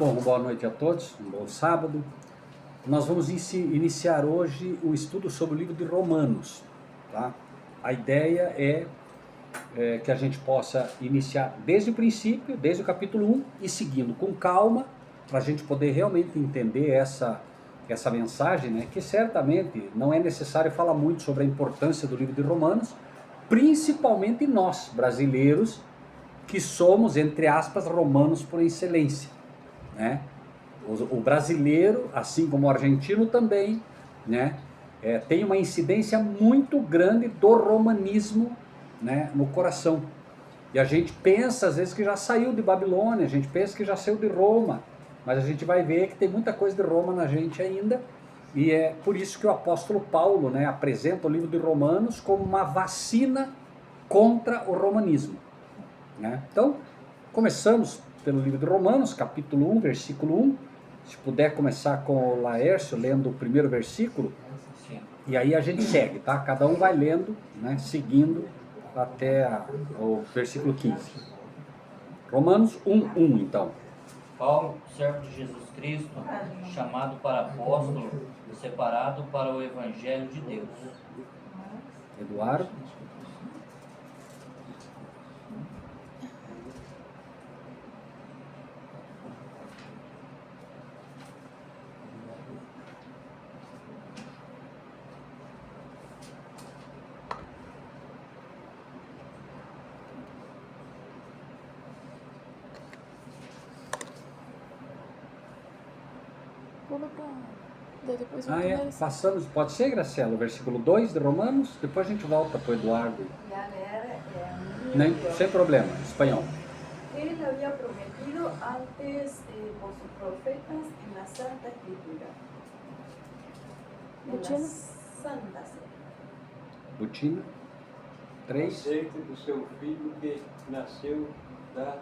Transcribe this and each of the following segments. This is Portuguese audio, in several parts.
Bom, boa noite a todos, um bom sábado. Nós vamos iniciar hoje o estudo sobre o livro de Romanos. Tá? A ideia é que a gente possa iniciar desde o princípio, desde o capítulo 1, e seguindo com calma, para a gente poder realmente entender essa mensagem, né? Que certamente não é necessário falar muito sobre a importância do livro de Romanos, principalmente nós, brasileiros, que somos, entre aspas, romanos por excelência. Né? O brasileiro, assim como o argentino também, né, tem uma incidência muito grande do romanismo, né, no coração. E a gente pensa às vezes que já saiu de Babilônia, a gente pensa que já saiu de Roma, mas a gente vai ver que tem muita coisa de Roma na gente ainda, e é por isso que o apóstolo Paulo, né, apresenta o livro de Romanos como uma vacina contra o romanismo. Né? Então, começamos pelo livro de Romanos, capítulo 1, versículo 1. Se puder começar com o Laércio lendo o primeiro versículo, e aí a gente segue, tá? Cada um vai lendo, né, seguindo até o versículo 15. Romanos 1, então. Paulo, servo de Jesus Cristo, chamado para apóstolo, separado para o Evangelho de Deus. Eduardo. Depois Passamos, pode ser, Graciela, o versículo 2 de Romanos, depois a gente volta para o Eduardo. Sem problema, espanhol. Él había prometido antes por sus profetas en la Santa Escritura. Butina. Santa Escritura. Butina. 3. Aceite do seu filho que nasceu da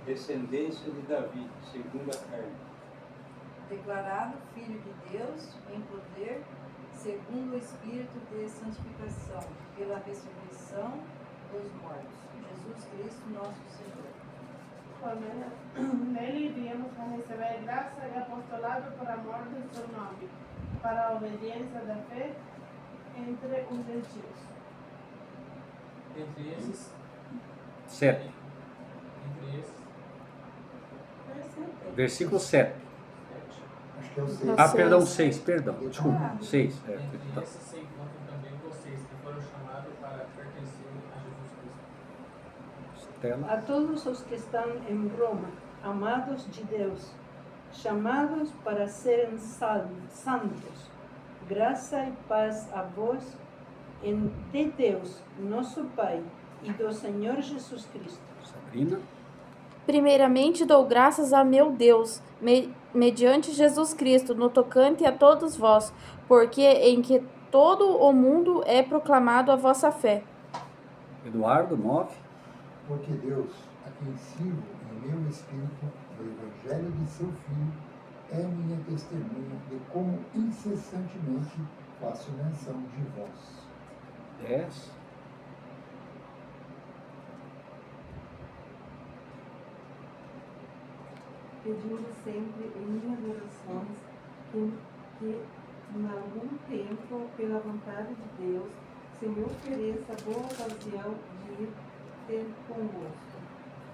descendência de Davi, segundo a carne. Declarado Filho de Deus em poder, segundo o Espírito de santificação, pela ressurreição dos mortos. Jesus Cristo, nosso Senhor. Nele iríamos a receber graça e apostolado por amor de seu nome, para a obediência da fé entre os gentios. Entre esses? 7. Entre esses? Versículo 7. Acho que é o 6. Perdão, 6, perdão. Desculpa, 6. Entre esses se encontram também vocês que foram chamados para pertencer a Jesus Cristo. Estela. A todos os que estão em Roma, amados de Deus, chamados para serem santos, graça e paz a vós, de Deus, nosso Pai, e do Senhor Jesus Cristo. Sabrina. Primeiramente dou graças a meu Deus, mediante Jesus Cristo, no tocante a todos vós, porque em que todo o mundo é proclamado a vossa fé. Eduardo, 9. Porque Deus, a quem sirvo em meu espírito, no Evangelho de seu Filho, é minha testemunha de como incessantemente faço menção de vós. 10. Pedindo sempre em minhas orações que em algum tempo, pela vontade de Deus, se me ofereça boa ocasião de ir ter convosco.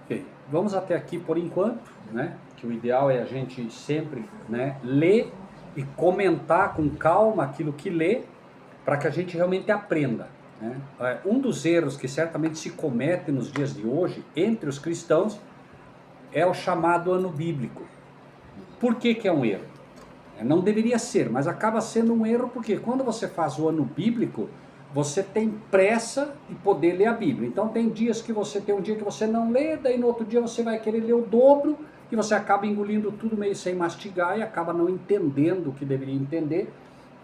Ok, vamos até aqui por enquanto, né? Que o ideal é a gente sempre, né, ler e comentar com calma aquilo que lê, para que a gente realmente aprenda. Né? Um dos erros que certamente se comete nos dias de hoje, entre os cristãos, é o chamado ano bíblico. Por que que é um erro? Não deveria ser, mas acaba sendo um erro porque quando você faz o ano bíblico, você tem pressa de poder ler a Bíblia. Então tem dias que você tem um dia que você não lê, daí no outro dia você vai querer ler o dobro e você acaba engolindo tudo meio sem mastigar e acaba não entendendo o que deveria entender,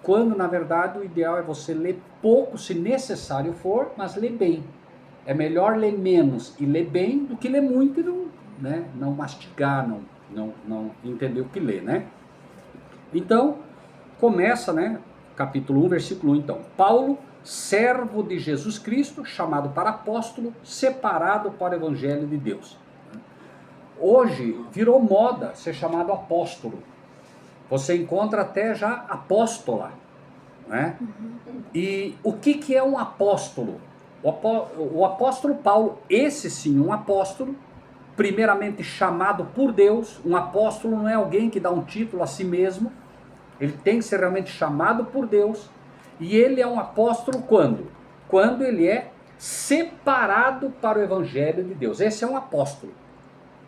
quando na verdade o ideal é você ler pouco, se necessário for, mas ler bem. É melhor ler menos e ler bem do que ler muito e não mastigar, não entender o que lê, né? Então, começa, né, capítulo 1, versículo 1, então. Paulo, servo de Jesus Cristo, chamado para apóstolo, separado para o Evangelho de Deus. Hoje virou moda ser chamado apóstolo. Você encontra até já apóstola, né? E o que é um apóstolo? O apóstolo Paulo, esse sim, um apóstolo, primeiramente chamado por Deus. Um apóstolo não é alguém que dá um título a si mesmo, ele tem que ser realmente chamado por Deus. E ele é um apóstolo quando? Quando ele é separado para o evangelho de Deus. Esse é um apóstolo,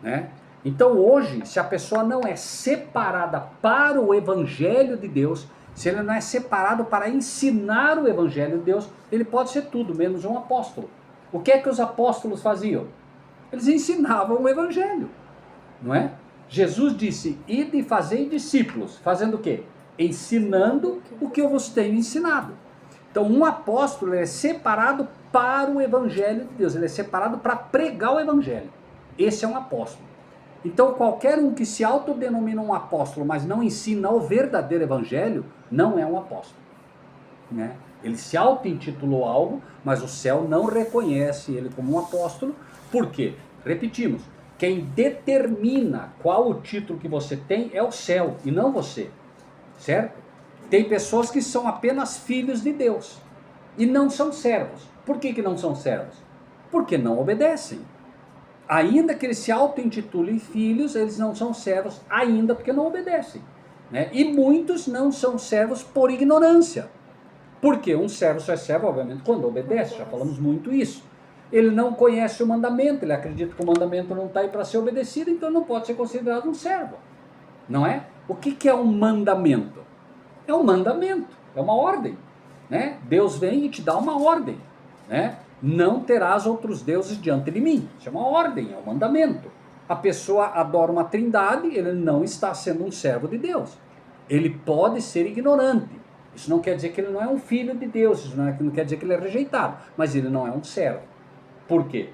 né? Então hoje, se a pessoa não é separada para o evangelho de Deus, se ele não é separado para ensinar o evangelho de Deus, ele pode ser tudo menos um apóstolo. O que é que os apóstolos faziam? Eles ensinavam o evangelho, não é? Jesus disse: ide e fazei discípulos. Fazendo o quê? Ensinando o que eu vos tenho ensinado. Então um apóstolo é separado para o evangelho de Deus, ele é separado para pregar o evangelho. Esse é um apóstolo. Então qualquer um que se autodenomina um apóstolo, mas não ensina o verdadeiro evangelho, não é um apóstolo, né? Ele se auto-intitulou algo, mas o céu não reconhece ele como um apóstolo. Por quê? Repetimos, quem determina qual o título que você tem é o céu e não você, certo? Tem pessoas que são apenas filhos de Deus e não são servos. Por que não são servos? Porque não obedecem. Ainda que eles se auto-intitulem filhos, eles não são servos ainda porque não obedecem, né? E muitos não são servos por ignorância. Porque um servo só é servo, obviamente, quando obedece. Já falamos muito isso. Ele não conhece o mandamento, ele acredita que o mandamento não está aí para ser obedecido, então não pode ser considerado um servo, não é? O que é um mandamento? É um mandamento, é uma ordem, né? Deus vem e te dá uma ordem, né? Não terás outros deuses diante de mim. Isso é uma ordem, é um mandamento. A pessoa adora uma trindade, ele não está sendo um servo de Deus. Ele pode ser ignorante. Isso não quer dizer que ele não é um filho de Deus, isso não quer dizer que ele é rejeitado, mas ele não é um servo. Por quê?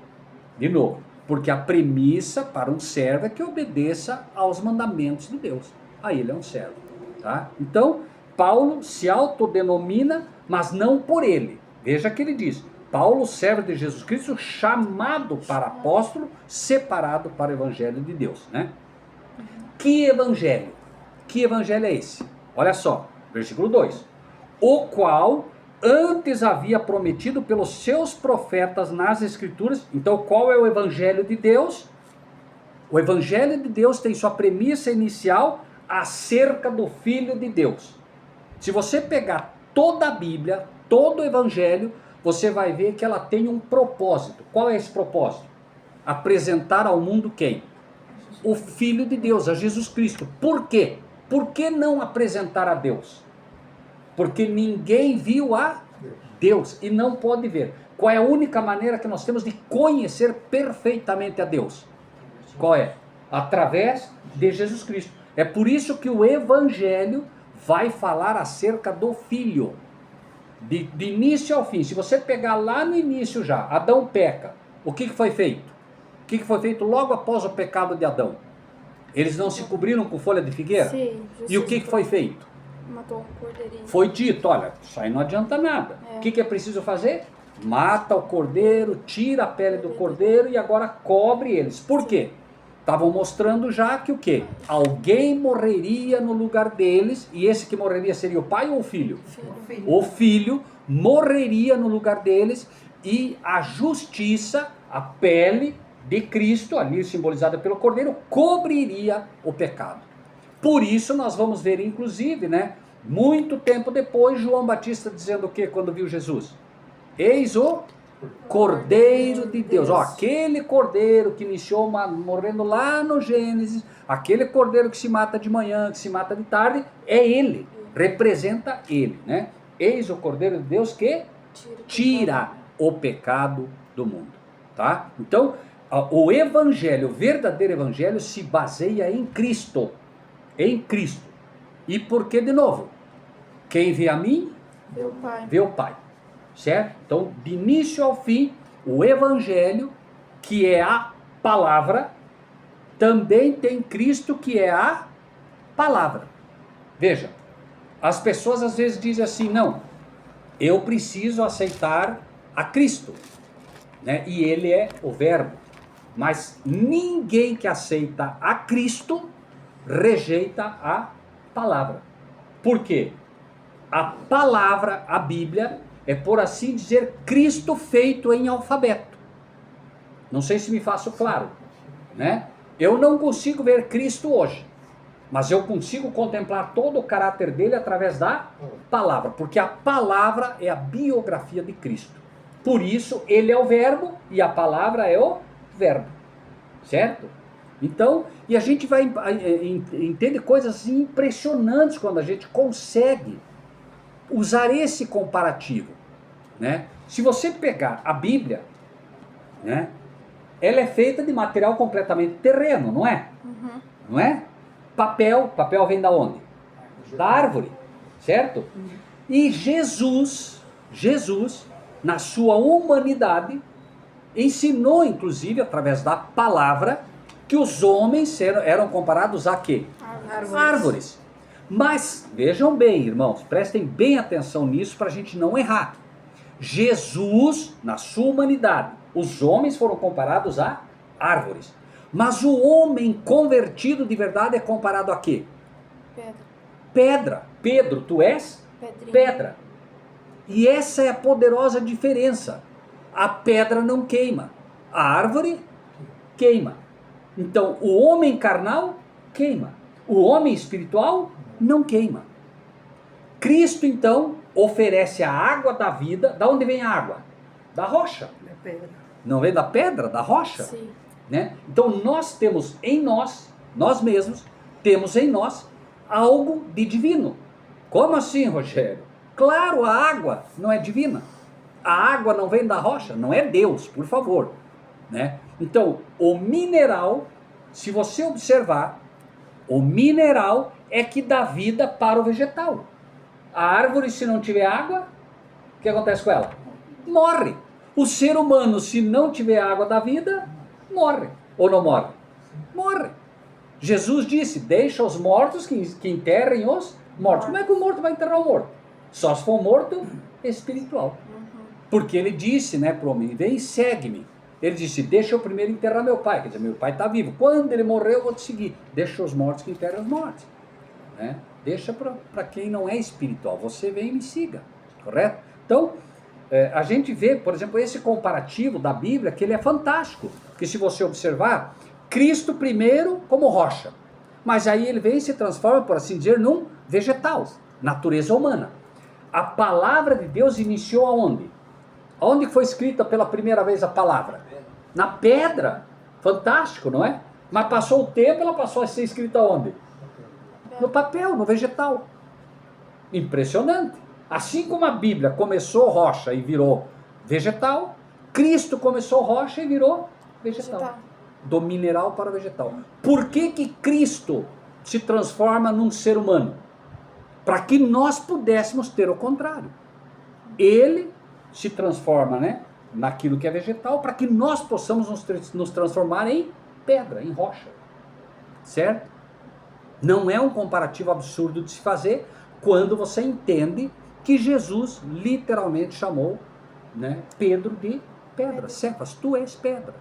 De novo, porque a premissa para um servo é que obedeça aos mandamentos de Deus. Aí ele é um servo, tá? Então, Paulo se autodenomina, mas não por ele. Veja que ele diz: Paulo, servo de Jesus Cristo, chamado para apóstolo, separado para o evangelho de Deus, né? Que evangelho? Que evangelho é esse? Olha só, versículo 2. O qual antes havia prometido pelos seus profetas nas Escrituras. Então, qual é o evangelho de Deus? O evangelho de Deus tem sua premissa inicial acerca do Filho de Deus. Se você pegar toda a Bíblia, todo o evangelho, você vai ver que ela tem um propósito. Qual é esse propósito? Apresentar ao mundo quem? O Filho de Deus, a Jesus Cristo. Por quê? Por que não apresentar a Deus? Porque ninguém viu a Deus e não pode ver. Qual é a única maneira que nós temos de conhecer perfeitamente a Deus? Qual é? Através de Jesus Cristo. É por isso que o Evangelho vai falar acerca do Filho. De início ao fim. Se você pegar lá no início já, Adão peca. O que foi feito? O que foi feito logo após o pecado de Adão? Eles não se cobriram com folha de figueira? Sim, e o que foi feito? Matou um cordeirinho. Foi dito, olha, isso aí não adianta nada. O que é preciso fazer? Mata o cordeiro, tira a pele do cordeiro e agora cobre eles. Por quê? Estavam mostrando já que o quê? Alguém morreria no lugar deles, e esse que morreria seria o pai ou o filho? O filho morreria no lugar deles, e a justiça, a pele de Cristo, ali simbolizada pelo cordeiro, cobriria o pecado. Por isso nós vamos ver, inclusive, né, muito tempo depois, João Batista dizendo o que quando viu Jesus? Eis o Cordeiro de Deus. Ó, aquele cordeiro que iniciou morrendo lá no Gênesis, aquele cordeiro que se mata de manhã, que se mata de tarde, é ele, representa ele, né? Eis o Cordeiro de Deus que tira o pecado do mundo, tá? Então, o evangelho, o verdadeiro evangelho se baseia em Cristo. Em Cristo. E por que, de novo? Quem vê a mim, vê o Pai. Certo? Então, de início ao fim, o evangelho, que é a palavra, também tem Cristo, que é a palavra. Veja, as pessoas às vezes dizem assim: não, eu preciso aceitar a Cristo, né? E ele é o verbo. Mas ninguém que aceita a Cristo rejeita a palavra. Por quê? A palavra, a Bíblia, é, por assim dizer, Cristo feito em alfabeto. Não sei se me faço claro, né? Eu não consigo ver Cristo hoje, mas eu consigo contemplar todo o caráter dele através da palavra, porque a palavra é a biografia de Cristo. Por isso, ele é o verbo e a palavra é o verbo, certo? Então, e a gente vai entender coisas impressionantes quando a gente consegue usar esse comparativo, né? Se você pegar a Bíblia, né, ela é feita de material completamente terreno, não é? Uhum. Não é? Papel vem da onde? Da árvore, certo? E Jesus, na sua humanidade, ensinou, inclusive, através da palavra, que os homens eram comparados a quê? Árvores. Mas, vejam bem, irmãos, prestem bem atenção nisso para a gente não errar. Jesus, na sua humanidade, os homens foram comparados a árvores. Mas o homem convertido de verdade é comparado a quê? Pedra. Pedro, tu és? Pedrinha. Pedra. E essa é a poderosa diferença. A pedra não queima, a árvore queima. Então, o homem carnal queima, o homem espiritual não queima. Cristo, então, oferece a água da vida. Da onde vem a água? Da rocha. Não vem da pedra, da rocha? Sim. Né? Então, nós temos em nós mesmos, temos em nós algo de divino. Como assim, Rogério? Claro, a água não é divina. A água não vem da rocha, não é Deus, por favor, né? Então, o mineral, se você observar, o mineral é que dá vida para o vegetal. A árvore, se não tiver água, o que acontece com ela? Morre. O ser humano, se não tiver água da vida, morre. Ou não morre? Morre. Jesus disse, deixa os mortos que enterrem os mortos. Como é que o morto vai enterrar o morto? Só se for morto espiritual. Porque ele disse, né, para o homem, vem e segue-me. Ele disse, deixa eu primeiro enterrar meu pai. Quer dizer, meu pai está vivo. Quando ele morrer, eu vou te seguir. Deixa os mortos que enterram os mortos. Né? Deixa para quem não é espiritual. Você vem e me siga. Correto? Então, a gente vê, por exemplo, esse comparativo da Bíblia, que ele é fantástico. Porque se você observar, Cristo primeiro como rocha. Mas aí ele vem e se transforma, por assim dizer, num vegetal. Natureza humana. A palavra de Deus iniciou aonde? Onde foi escrita pela primeira vez a palavra? Na pedra. Fantástico, não é? Mas passou o tempo, ela passou a ser escrita onde? No papel, no vegetal. Impressionante. Assim como a Bíblia começou rocha e virou vegetal, Cristo começou rocha e virou vegetal. Do mineral para o vegetal. Por que que Cristo se transforma num ser humano? Para que nós pudéssemos ter o contrário. Ele se transforma, né, naquilo que é vegetal, para que nós possamos nos transformar em pedra, em rocha. Certo? Não é um comparativo absurdo de se fazer quando você entende que Jesus literalmente chamou, né, Pedro de pedra. Cefas, tu és pedra.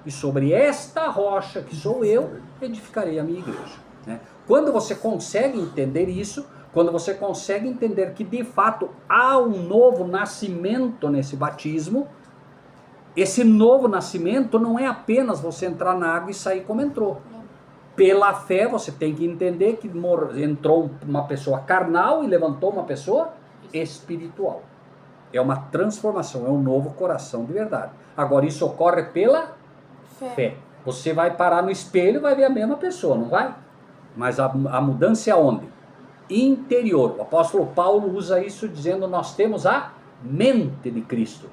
E sobre esta rocha, que sou eu, edificarei a minha igreja. Né? Quando você consegue entender isso, quando você consegue entender que de fato há um novo nascimento nesse batismo, esse novo nascimento não é apenas você entrar na água e sair como entrou. Pela fé você tem que entender que entrou uma pessoa carnal e levantou uma pessoa espiritual. É uma transformação, é um novo coração de verdade. Agora isso ocorre pela fé. Você vai parar no espelho e vai ver a mesma pessoa, não vai? Mas a mudança é aonde? Interior. O apóstolo Paulo usa isso dizendo nós temos a mente de Cristo.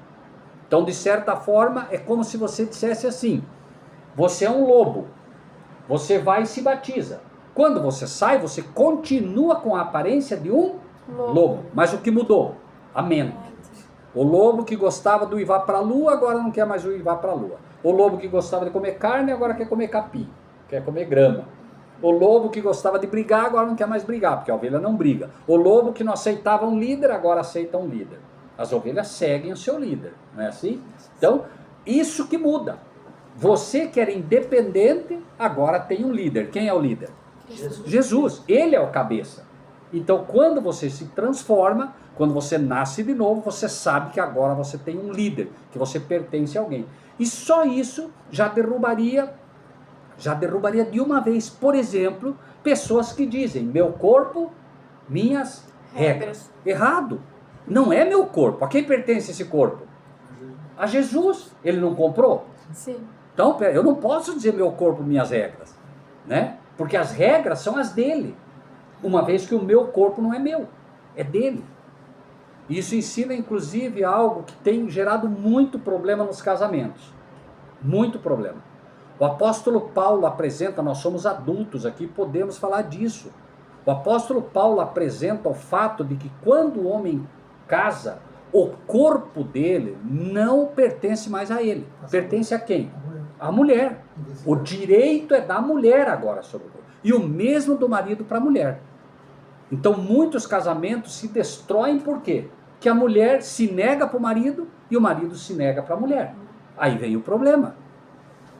Então, de certa forma, é como se você dissesse assim, você é um lobo, você vai e se batiza. Quando você sai, você continua com a aparência de um lobo. Mas o que mudou? A mente. O lobo que gostava do ir vá para a lua, agora não quer mais o ir vá para a lua. O lobo que gostava de comer carne, agora quer comer capim, quer comer grama. O lobo que gostava de brigar, agora não quer mais brigar, porque a ovelha não briga. O lobo que não aceitava um líder, agora aceita um líder. As ovelhas seguem o seu líder, não é assim? Então, isso que muda. Você que era independente, agora tem um líder. Quem é o líder? Jesus. Ele é o cabeça. Então, quando você se transforma, quando você nasce de novo, você sabe que agora você tem um líder, que você pertence a alguém. E só isso já derrubaria de uma vez, por exemplo, pessoas que dizem, meu corpo, minhas regras. Errado. Não é meu corpo. A quem pertence esse corpo? A Jesus. Ele não comprou? Sim. Então, eu não posso dizer meu corpo, minhas regras, né? Porque as regras são as dele, uma vez que o meu corpo não é meu, é dele. Isso ensina, inclusive, algo que tem gerado muito problema nos casamentos. Muito problema. O apóstolo Paulo apresenta, nós somos adultos aqui, podemos falar disso. O apóstolo Paulo apresenta o fato de que quando o homem casa, o corpo dele não pertence mais a ele. Pertence a quem? A mulher. O direito é da mulher agora sobre o corpo. E o mesmo do marido para a mulher. Então muitos casamentos se destroem por quê? Que a mulher se nega para o marido e o marido se nega para a mulher. Aí vem o problema.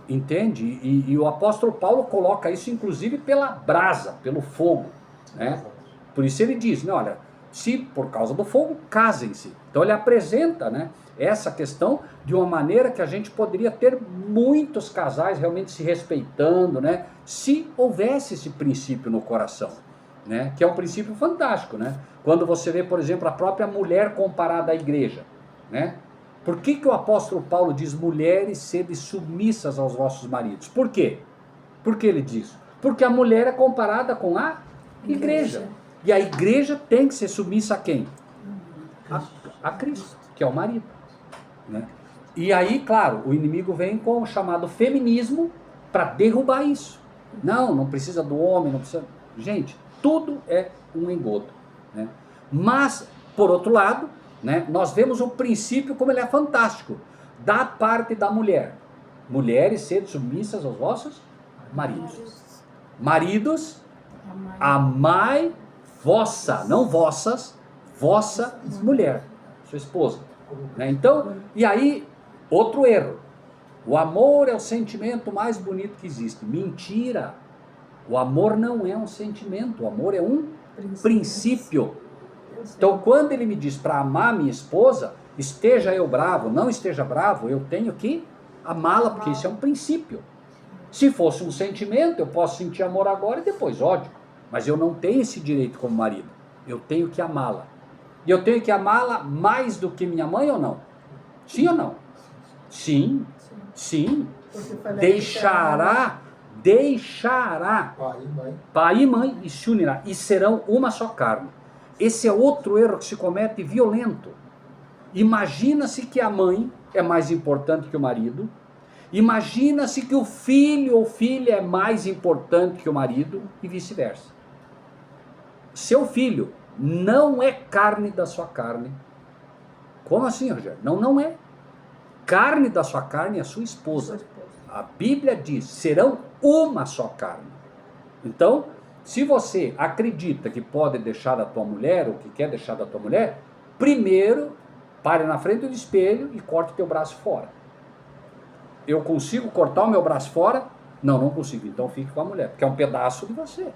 Entende? E o apóstolo Paulo coloca isso inclusive pela brasa, pelo fogo, né? Por isso ele diz, né, olha, se por causa do fogo, casem-se. Então ele apresenta, né, essa questão de uma maneira que a gente poderia ter muitos casais realmente se respeitando, né, se houvesse esse princípio no coração, né, que é um princípio fantástico, né? Quando você vê, por exemplo, a própria mulher comparada à igreja, né? Por que o apóstolo Paulo diz, mulheres, sede submissas aos vossos maridos? Por quê? Por que ele diz? Porque a mulher é comparada com a igreja. E a igreja tem que ser submissa a quem? A Cristo, que é o marido, né? E aí, claro, o inimigo vem com o chamado feminismo para derrubar isso. Não precisa do homem, não precisa... Gente, tudo é um engodo, né? Mas, por outro lado, né, nós vemos o princípio como ele é fantástico, da parte da mulher. Mulheres, sede submissas aos vossos maridos. Maridos, amai vossa, não vossas, vossa mulher, sua esposa, né? Então, e aí, outro erro. O amor é o sentimento mais bonito que existe. Mentira. O amor não é um sentimento, o amor é um princípio. Então, quando ele me diz para amar minha esposa, esteja eu bravo, não esteja bravo, eu tenho que amá-la, porque isso é um princípio. Se fosse um sentimento, eu posso sentir amor agora e depois ódio. Mas eu não tenho esse direito como marido. Eu tenho que amá-la. E eu tenho que amá-la mais do que minha mãe ou não? Sim ou não? Sim. Sim. Deixará pai e mãe e se unirá. E serão uma só carne. Esse é outro erro que se comete violento. Imagina-se que a mãe é mais importante que o marido. Imagina-se que o filho ou filha é mais importante que o marido e vice-versa. Seu filho não é carne da sua carne. Como assim, Rogério? Não é. Carne da sua carne é a sua esposa. A Bíblia diz, serão uma só carne. Então, se você acredita que pode deixar da tua mulher, ou que quer deixar da tua mulher, primeiro, pare na frente do espelho e corte o teu braço fora. Eu consigo cortar o meu braço fora? Não consigo. Então fique com a mulher, porque é um pedaço de você.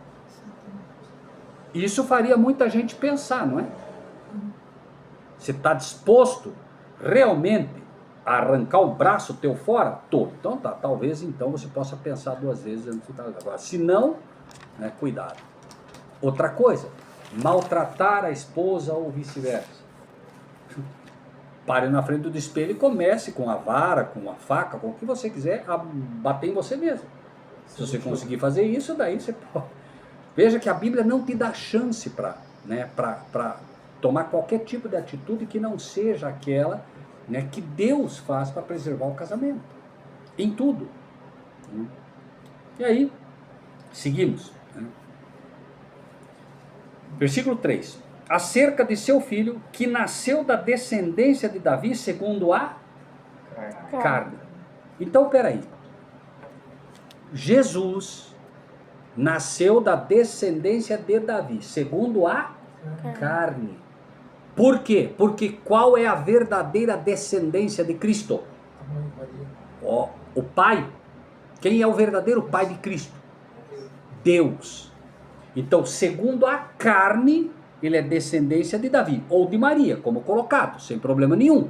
Isso faria muita gente pensar, não é? Você está disposto realmente a arrancar o braço teu fora? Tô. Então tá, talvez então você possa pensar duas vezes antes de estar agora. Se não, né, cuidado. Outra coisa, maltratar a esposa ou vice-versa. Pare na frente do espelho e comece com a vara, com a faca, com o que você quiser, a bater em você mesmo. Se você conseguir fazer isso, daí você pode. Veja que a Bíblia não te dá chance para tomar qualquer tipo de atitude que não seja aquela, né, que Deus faz para preservar o casamento. Em tudo. E aí, seguimos. Versículo 3. Acerca de seu filho, que nasceu da descendência de Davi, segundo a carne. Então, peraí. Jesus nasceu da descendência de Davi, segundo a carne. Por quê? Porque qual é a verdadeira descendência de Cristo? O pai, quem é o verdadeiro pai de Cristo? Deus. Então, segundo a carne, ele é descendência de Davi, ou de Maria, como colocado, sem problema nenhum.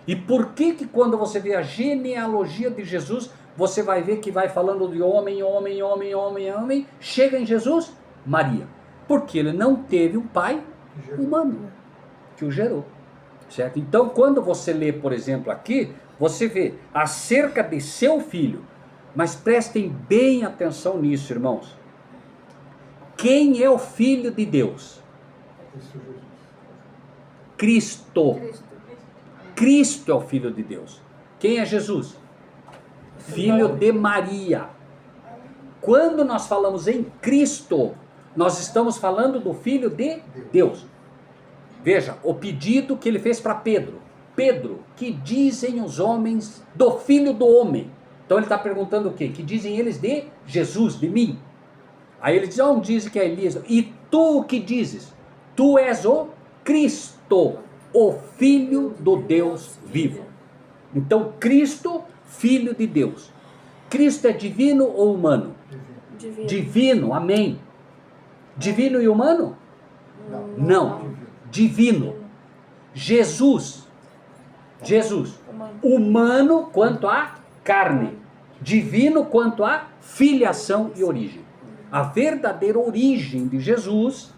E por que quando você vê a genealogia de Jesus, você vai ver que vai falando de homem, homem, homem, homem, homem, chega em Jesus, Maria. Porque ele não teve um pai humano que o gerou. Certo? Então, quando você lê, por exemplo, aqui, você vê acerca de seu filho, mas prestem bem atenção nisso, irmãos. Quem é o filho de Deus? Cristo. Cristo é o filho de Deus. Quem é Jesus? Filho de Maria. Quando nós falamos em Cristo, nós estamos falando do filho de Deus. Veja, o pedido que ele fez para Pedro. Pedro, que dizem os homens do filho do homem? Então ele está perguntando o quê? Que dizem eles de Jesus, de mim? Aí ele diz, um diz que é Elias. E tu o que dizes? Tu és o Cristo, o Filho do Deus vivo. Então Cristo, Filho de Deus. Cristo é divino ou humano? Divino. Divino, amém. Divino e humano? Não. Divino. Jesus. Humano quanto à carne. Divino quanto à filiação e origem. A verdadeira origem de Jesus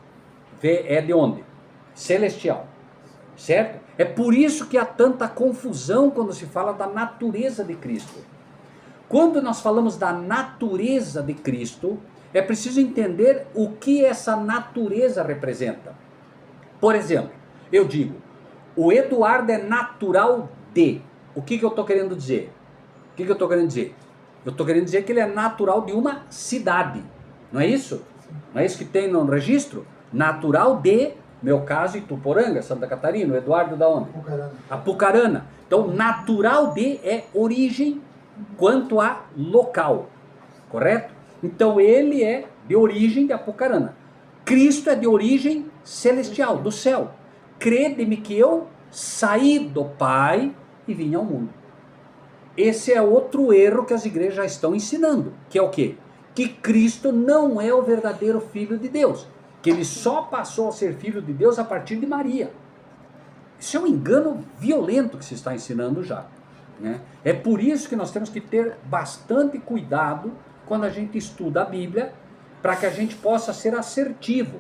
é de onde? Celestial. Certo? É por isso que há tanta confusão quando se fala da natureza de Cristo. Quando nós falamos da natureza de Cristo, é preciso entender o que essa natureza representa. Por exemplo, eu digo, o Eduardo é natural de. O que eu estou querendo dizer? Eu estou querendo dizer que ele é natural de uma cidade. Não é isso? Não é isso que tem no registro? Natural de, meu caso, Ituporanga, Santa Catarina. O Eduardo da onde? Apucarana. Então, natural de é origem quanto a local. Correto? Então, ele é de origem de Apucarana. Cristo é de origem celestial, do céu. Crede-me que eu saí do Pai e vim ao mundo. Esse é outro erro que as igrejas já estão ensinando, que é o quê? Que Cristo não é o verdadeiro Filho de Deus, que ele só passou a ser Filho de Deus a partir de Maria. Isso é um engano violento que se está ensinando já, né? É por isso que nós temos que ter bastante cuidado quando a gente estuda a Bíblia, para que a gente possa ser assertivo.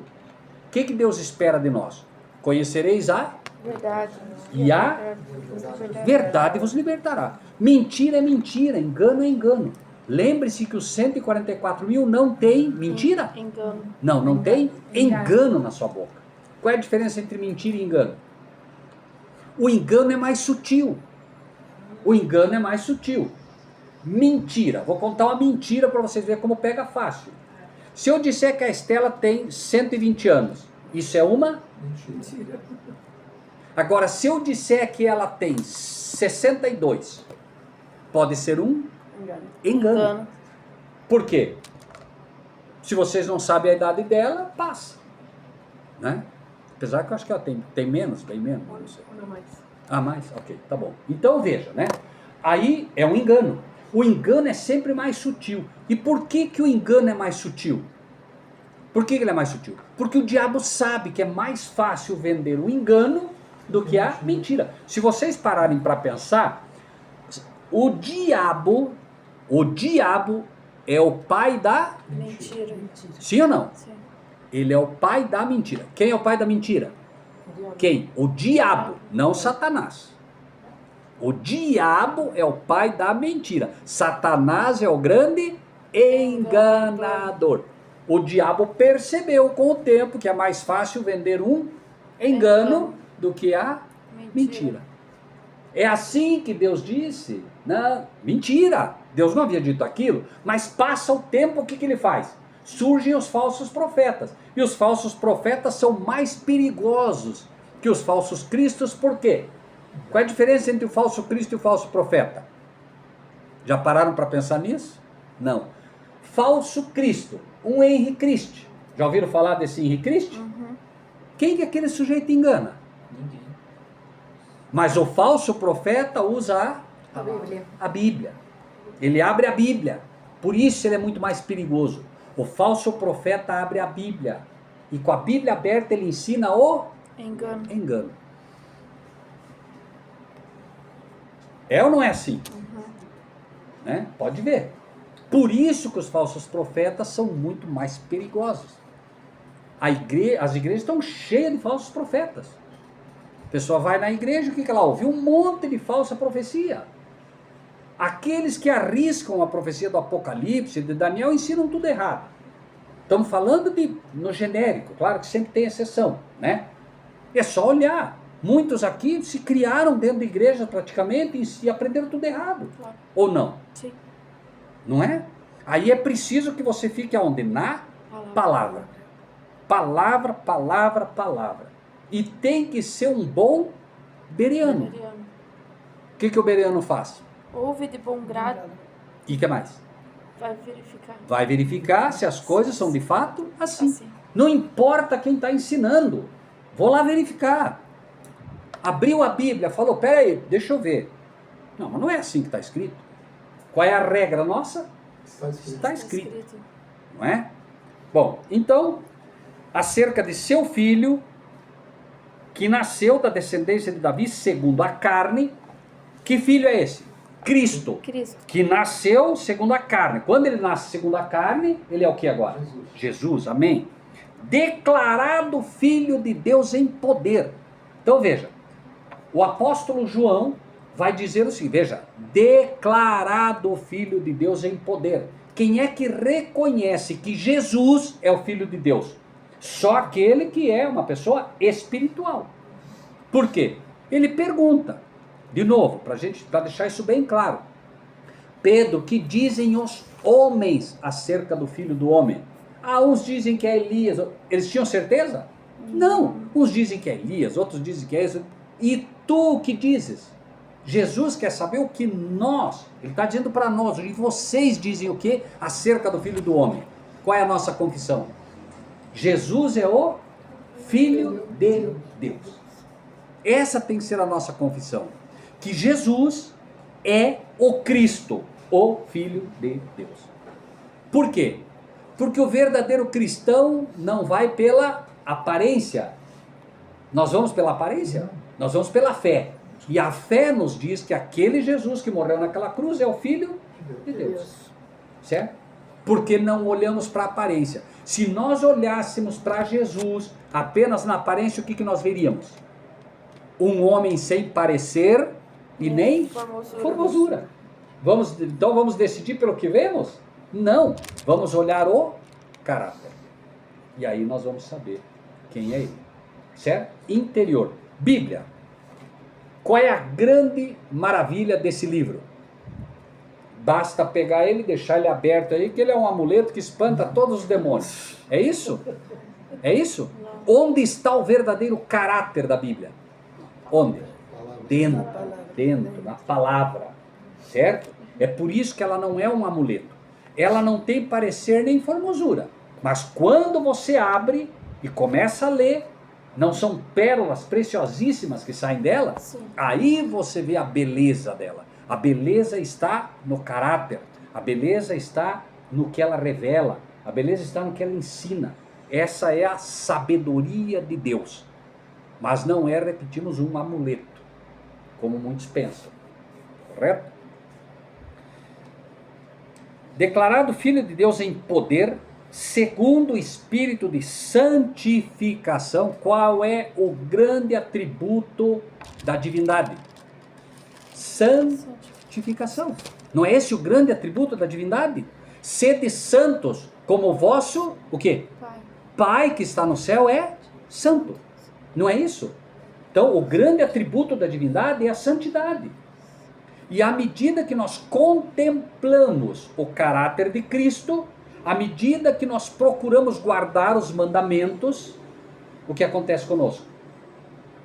O que Deus espera de nós? Conhecereis a Verdade. E a verdade vos libertará. Mentira é mentira, engano é engano. Lembre-se que os 144 mil não tem mentira? Engano. Não tem engano na sua boca. Qual é a diferença entre mentira e engano? O engano é mais sutil. Mentira. Vou contar uma mentira para vocês verem como pega fácil. Se eu disser que a Estela tem 120 anos, isso é uma mentira. Agora, se eu disser que ela tem 62, pode ser um engano. Por quê? Se vocês não sabem a idade dela, passa. Né? Apesar que eu acho que ela tem menos, bem menos. Não sei. Mais? Ok, tá bom. Então veja, né? Aí é um engano. O engano é sempre mais sutil. E por que o engano é mais sutil? Por que ele é mais sutil? Porque o diabo sabe que é mais fácil vender o engano do que a mentira. Se vocês pararem para pensar, o diabo é o pai da mentira. Sim ou não? Sim. Ele é o pai da mentira. Quem é o pai da mentira? Quem? O diabo, não Satanás. O diabo é o pai da mentira. Satanás é o grande enganador. O diabo percebeu com o tempo que é mais fácil vender um engano do que a mentira. É assim que Deus disse? Não, mentira. Deus não havia dito aquilo, mas passa o tempo, o que ele faz? Surgem os falsos profetas. E os falsos profetas são mais perigosos que os falsos cristos, por quê? Qual é a diferença entre o falso Cristo e o falso profeta? Já pararam para pensar nisso? Não. Falso Cristo, um Henri Cristo. Já ouviram falar desse Henri Cristo? Uhum. Quem que aquele sujeito engana? Ninguém. Mas o falso profeta usa A Bíblia. a Bíblia. Ele abre a Bíblia. Por isso ele é muito mais perigoso. O falso profeta abre a Bíblia. E com a Bíblia aberta ele ensina o engano. É ou não é assim? Né? Pode ver. Por isso que os falsos profetas são muito mais perigosos. As igrejas estão cheias de falsos profetas. A pessoa vai na igreja, o que ela ouve? Um monte de falsa profecia. Aqueles que arriscam a profecia do Apocalipse, de Daniel, ensinam tudo errado. Estamos falando no genérico, claro que sempre tem exceção, né? É só olhar. Muitos aqui se criaram dentro da igreja praticamente e aprenderam tudo errado. Claro. Ou não? Sim. Não é? Aí é preciso que você fique aonde? Na palavra. Palavra, palavra, palavra. E tem que ser um bom bereano. O que o bereano faz? Ouve de bom grado. E o que mais? Vai verificar. Vai verificar se as coisas são de fato assim. Não importa quem está ensinando. Vou lá verificar. Abriu a Bíblia, falou, peraí, deixa eu ver. Não, mas não é assim que está escrito. Qual é a regra nossa? Está escrito. Não é? Bom, então, acerca de seu filho, que nasceu da descendência de Davi segundo a carne. Que filho é esse? Cristo. Que nasceu segundo a carne. Quando ele nasce segundo a carne, ele é o que agora? Jesus, amém. Declarado filho de Deus em poder. Então veja, o apóstolo João vai dizer o seguinte, veja, declarado filho de Deus em poder. Quem é que reconhece que Jesus é o filho de Deus? Só aquele que é uma pessoa espiritual. Por quê? Ele pergunta, de novo, para deixar isso bem claro. Pedro, que dizem os homens acerca do filho do homem? Uns dizem que é Elias. Eles tinham certeza? Não. Uns dizem que é Elias, outros dizem que é isso. E tu o que dizes? Jesus quer saber o que nós, ele está dizendo para nós, e vocês dizem o que acerca do filho do homem? Qual é a nossa confissão? Jesus é o Filho de Deus. Essa tem que ser a nossa confissão. Que Jesus é o Cristo, o Filho de Deus. Por quê? Porque o verdadeiro cristão não vai pela aparência. Nós vamos pela aparência? Nós vamos pela fé. E a fé nos diz que aquele Jesus que morreu naquela cruz é o Filho de Deus. Certo? Porque não olhamos para a aparência. Se nós olhássemos para Jesus apenas na aparência, o que nós veríamos? Um homem sem parecer e nem formosura. Então vamos decidir pelo que vemos? Não. Vamos olhar o caráter. E aí nós vamos saber quem é ele. Certo? Interior. Bíblia. Qual é a grande maravilha desse livro? Basta pegar ele e deixar ele aberto aí, que ele é um amuleto que espanta todos os demônios. É isso? É isso? Onde está o verdadeiro caráter da Bíblia? Onde? Dentro, na palavra. Certo? É por isso que ela não é um amuleto. Ela não tem parecer nem formosura. Mas quando você abre e começa a ler, não são pérolas preciosíssimas que saem dela? Sim. Aí você vê a beleza dela. A beleza está no caráter. A beleza está no que ela revela. A beleza está no que ela ensina. Essa é a sabedoria de Deus. Mas não é, repetimos, um amuleto, como muitos pensam. Correto? Declarado Filho de Deus em poder, segundo o Espírito de santificação. Qual é o grande atributo da divindade? Santificação. Não é esse o grande atributo da divindade? Sede santos, como o vosso, o quê? Pai que está no céu é santo. Não é isso? Então, o grande atributo da divindade é a santidade. E à medida que nós contemplamos o caráter de Cristo, à medida que nós procuramos guardar os mandamentos, o que acontece conosco?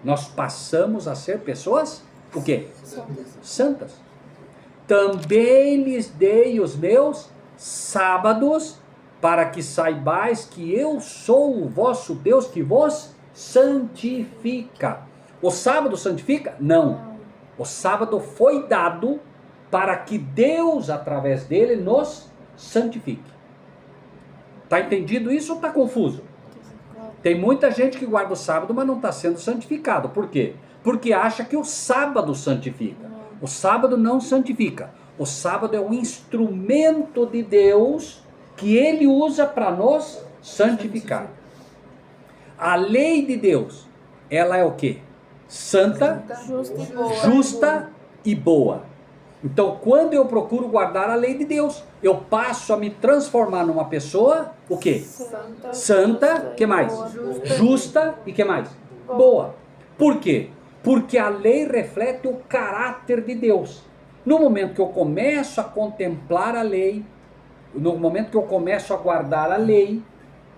Nós passamos a ser pessoas, o quê? Santas. Também lhes dei os meus sábados, para que saibais que eu sou o vosso Deus que vos santifica. O sábado santifica? Não. O sábado foi dado para que Deus, através dele, nos santifique. Está entendido isso ou está confuso? Tem muita gente que guarda o sábado, mas não está sendo santificado. Por quê? Porque acha que o sábado santifica. O sábado não santifica. O sábado é um instrumento de Deus que ele usa para nos santificar. A lei de Deus, ela é o quê? Santa, justa e boa. Então, quando eu procuro guardar a lei de Deus, eu passo a me transformar numa pessoa, o quê? Santa, que mais? Justa e que mais? Boa. Por quê? Porque a lei reflete o caráter de Deus. No momento que eu começo a contemplar a lei, no momento que eu começo a guardar a lei,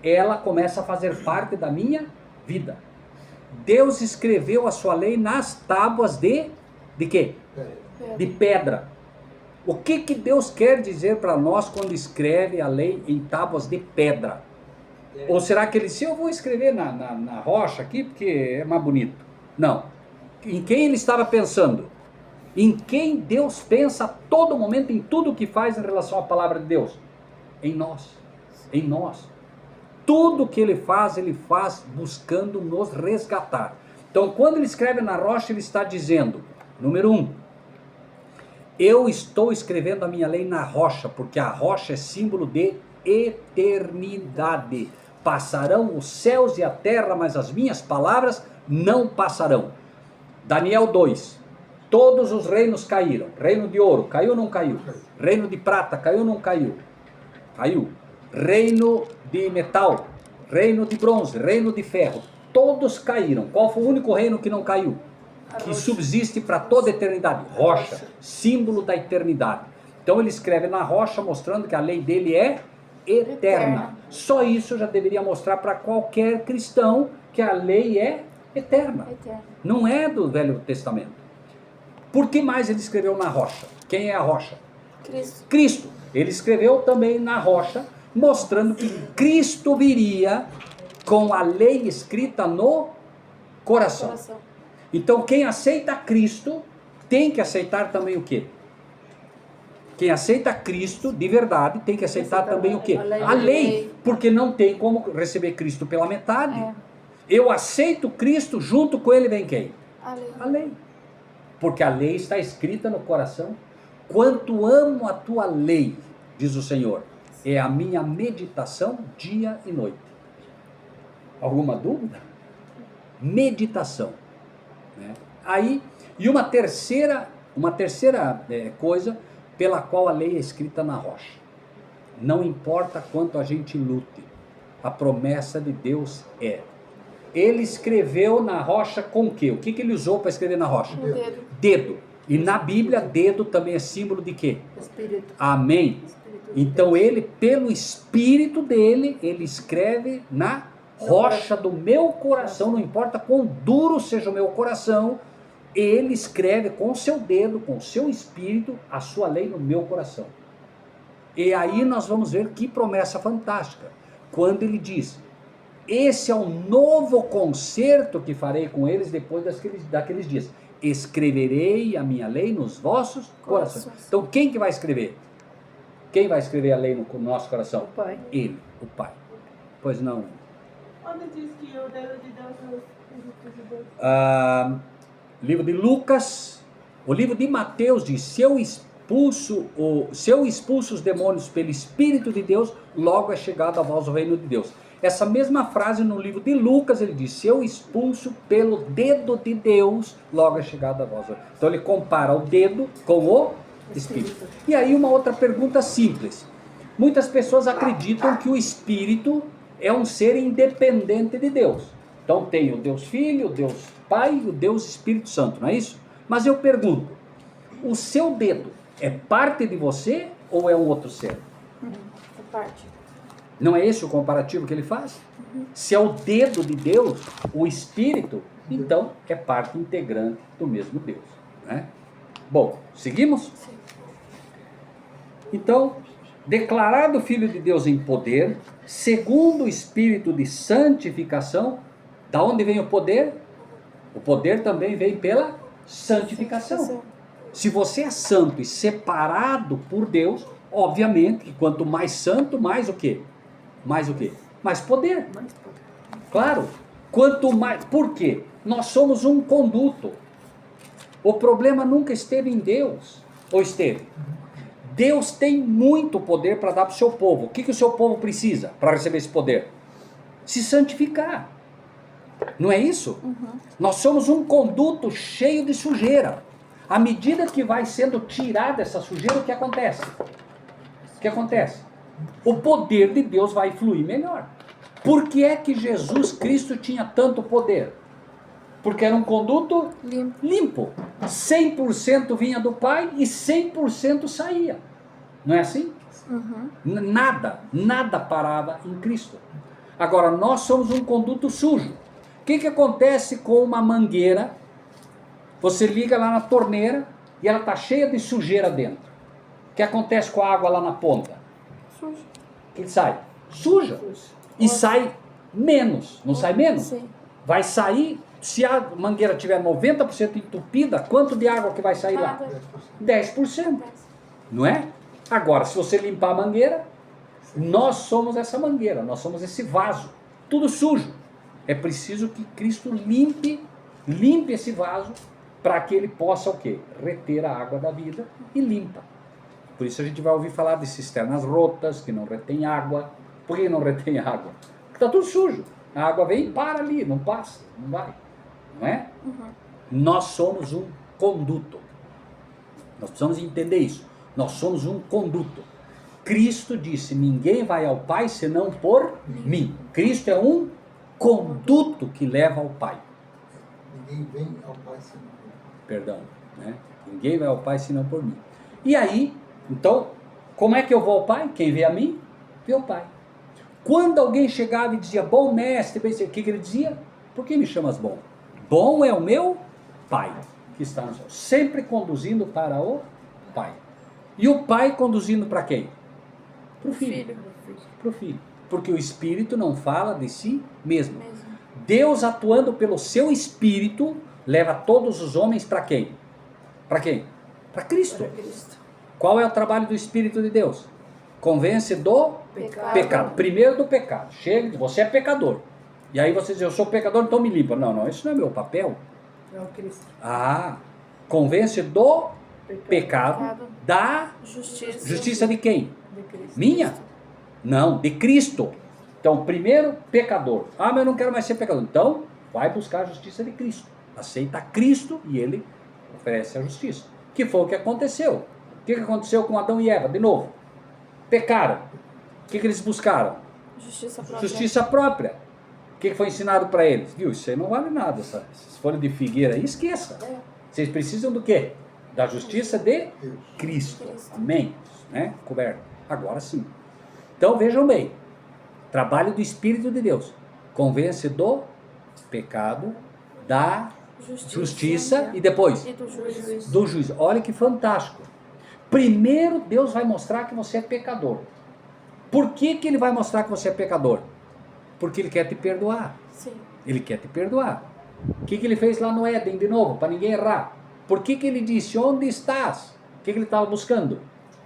ela começa a fazer parte da minha vida. Deus escreveu a sua lei nas tábuas de quê? De pedra. O que Deus quer dizer para nós quando escreve a lei em tábuas de pedra? Ou será que ele disse, eu vou escrever na rocha aqui porque é mais bonito? Não. Em quem ele estava pensando? Em quem Deus pensa a todo momento, em tudo que faz em relação à palavra de Deus? Em nós. Em nós. Tudo que ele faz buscando nos resgatar. Então, quando ele escreve na rocha, ele está dizendo, número 1, eu estou escrevendo a minha lei na rocha, porque a rocha é símbolo de eternidade. Passarão os céus e a terra, mas as minhas palavras não passarão. Daniel 2, todos os reinos caíram. Reino de ouro, caiu ou não caiu? Reino de prata, caiu ou não caiu? Caiu. Reino de metal, reino de bronze, reino de ferro, todos caíram. Qual foi o único reino que não caiu? Que subsiste para toda a eternidade? Rocha, símbolo da eternidade. Então ele escreve na rocha mostrando que a lei dele é eterna. Só isso já deveria mostrar para qualquer cristão que a lei é eterna. Não é do Velho Testamento. Por que mais ele escreveu na rocha? Quem é a rocha? Cristo. Ele escreveu também na rocha, mostrando que Cristo viria com a lei escrita no coração. Então quem aceita Cristo tem que aceitar também o quê? Quem aceita Cristo de verdade tem que aceitar também o quê? A lei. Porque não tem como receber Cristo pela metade. Eu aceito Cristo, junto com ele vem quem? A lei. Porque a lei está escrita no coração. Quanto amo a tua lei, diz o Senhor, é a minha meditação dia e noite. Alguma dúvida? Meditação. Né? Aí, e uma terceira coisa pela qual a lei é escrita na rocha. Não importa quanto a gente lute, a promessa de Deus é. Ele escreveu na rocha com o quê? O que ele usou para escrever na rocha? Dedo. E na Bíblia, dedo também é símbolo de quê? Espírito. Amém. Então ele, pelo Espírito dele, ele escreve na rocha do meu coração, não importa quão duro seja o meu coração, ele escreve com o seu dedo, com o seu Espírito, a sua lei no meu coração. E aí nós vamos ver que promessa fantástica, quando ele diz, esse é o novo concerto que farei com eles depois daqueles dias. Escreverei a minha lei nos vossos corações. Então quem que vai escrever? Quem vai escrever a lei no nosso coração? O Pai. Ele, o Pai. Pois não. Onde diz que o dedo de Deus é o Espírito de Deus? Livro de Lucas, o livro de Mateus diz, se eu expulso os demônios pelo Espírito de Deus, logo é chegado a vós o reino de Deus. Essa mesma frase no livro de Lucas, ele diz, se eu expulso pelo dedo de Deus, logo é chegado a vós. Então ele compara o dedo com o Espírito. E aí uma outra pergunta simples. Muitas pessoas acreditam que o Espírito é um ser independente de Deus. Então tem o Deus Filho, o Deus Pai e o Deus Espírito Santo, não é isso? Mas eu pergunto, o seu dedo é parte de você ou é um outro ser? É parte. Não é esse o comparativo que ele faz? Se é o dedo de Deus, o Espírito, então é parte integrante do mesmo Deus. Né? Bom, seguimos? Sim. Então, declarado Filho de Deus em poder, segundo o Espírito de santificação, da onde vem o poder? O poder também vem pela santificação. Se você é santo e separado por Deus, obviamente que quanto mais santo, mais o quê? Mais o quê? Mais poder. Claro. Quanto mais... Por quê? Nós somos um conduto. O problema nunca esteve em Deus. Ou esteve? Deus tem muito poder para dar para o seu povo. O que o seu povo precisa para receber esse poder? Se santificar. Não é isso? Nós somos um conduto cheio de sujeira. À medida que vai sendo tirada essa sujeira, o que acontece? O que acontece? O poder de Deus vai fluir melhor. Por que é que Jesus Cristo tinha tanto poder? Porque era um conduto limpo. 100% vinha do Pai e 100% saía. Não é assim? Nada parava em Cristo. Agora, nós somos um conduto sujo. O que acontece com uma mangueira? Você liga lá na torneira e ela está cheia de sujeira dentro. O que acontece com a água lá na ponta? Suja. O que sai? Suja. E sai menos. Não sai menos? Sim. Vai sair, se a mangueira tiver 90% entupida, quanto de água que vai sair lá? 10%. Não é? Agora, se você limpar a mangueira, nós somos essa mangueira, nós somos esse vaso, tudo sujo. É preciso que Cristo limpe esse vaso para que ele possa o quê? Reter a água da vida e limpa. Por isso a gente vai ouvir falar de cisternas rotas, que não retém água. Por que não retém água? Porque está tudo sujo. A água vem e para ali, não passa, não vai. Não é? Nós somos um conduto. Nós precisamos entender isso. Nós somos um conduto. Cristo disse, ninguém vai ao Pai senão por mim. Cristo é um conduto que leva ao Pai. Ninguém vem ao Pai senão por mim. Perdão, né? Ninguém vai ao Pai senão por mim. E aí, então, como é que eu vou ao Pai? Quem vê a mim, vê o Pai. Quando alguém chegava e dizia, bom mestre, o que ele dizia? Por que me chamas bom? Bom é o meu Pai, que está no céu. Sempre conduzindo para o Pai. E o Pai conduzindo para quem? Para o Filho. Para o Filho. Porque o Espírito não fala de si mesmo. Deus, atuando pelo seu Espírito, leva todos os homens para quem? Para quem? Para Cristo. Qual é o trabalho do Espírito de Deus? Convence do pecado. Primeiro do pecado. Chega, você é pecador. E aí você diz, eu sou pecador, então me limpa. Não, isso não é meu papel. É o Cristo. Convence do pecado, da justiça de quem? De Cristo. Minha? Não, de Cristo. Então, primeiro, pecador. Mas eu não quero mais ser pecador. Então, vai buscar a justiça de Cristo. Aceita Cristo e ele oferece a justiça. Que foi o que aconteceu. O que aconteceu com Adão e Eva? De novo, pecaram. O que eles buscaram? Justiça própria. Justiça própria. O que foi ensinado para eles? Viu, isso aí não vale nada. Essas folhas de figueira aí, esqueça. Vocês precisam do quê? Da justiça de Cristo. Amém? Né? Coberto. Agora sim. Então vejam bem. Trabalho do Espírito de Deus. Convence do pecado, da justiça e depois E do juízo. do juízo. Olha que fantástico. Primeiro Deus vai mostrar que você é pecador. Por que ele vai mostrar que você é pecador? Porque ele quer te perdoar. Sim. Ele quer te perdoar. O que ele fez lá no Éden de novo, para ninguém errar? Por que ele disse, onde estás? O que ele estava buscando?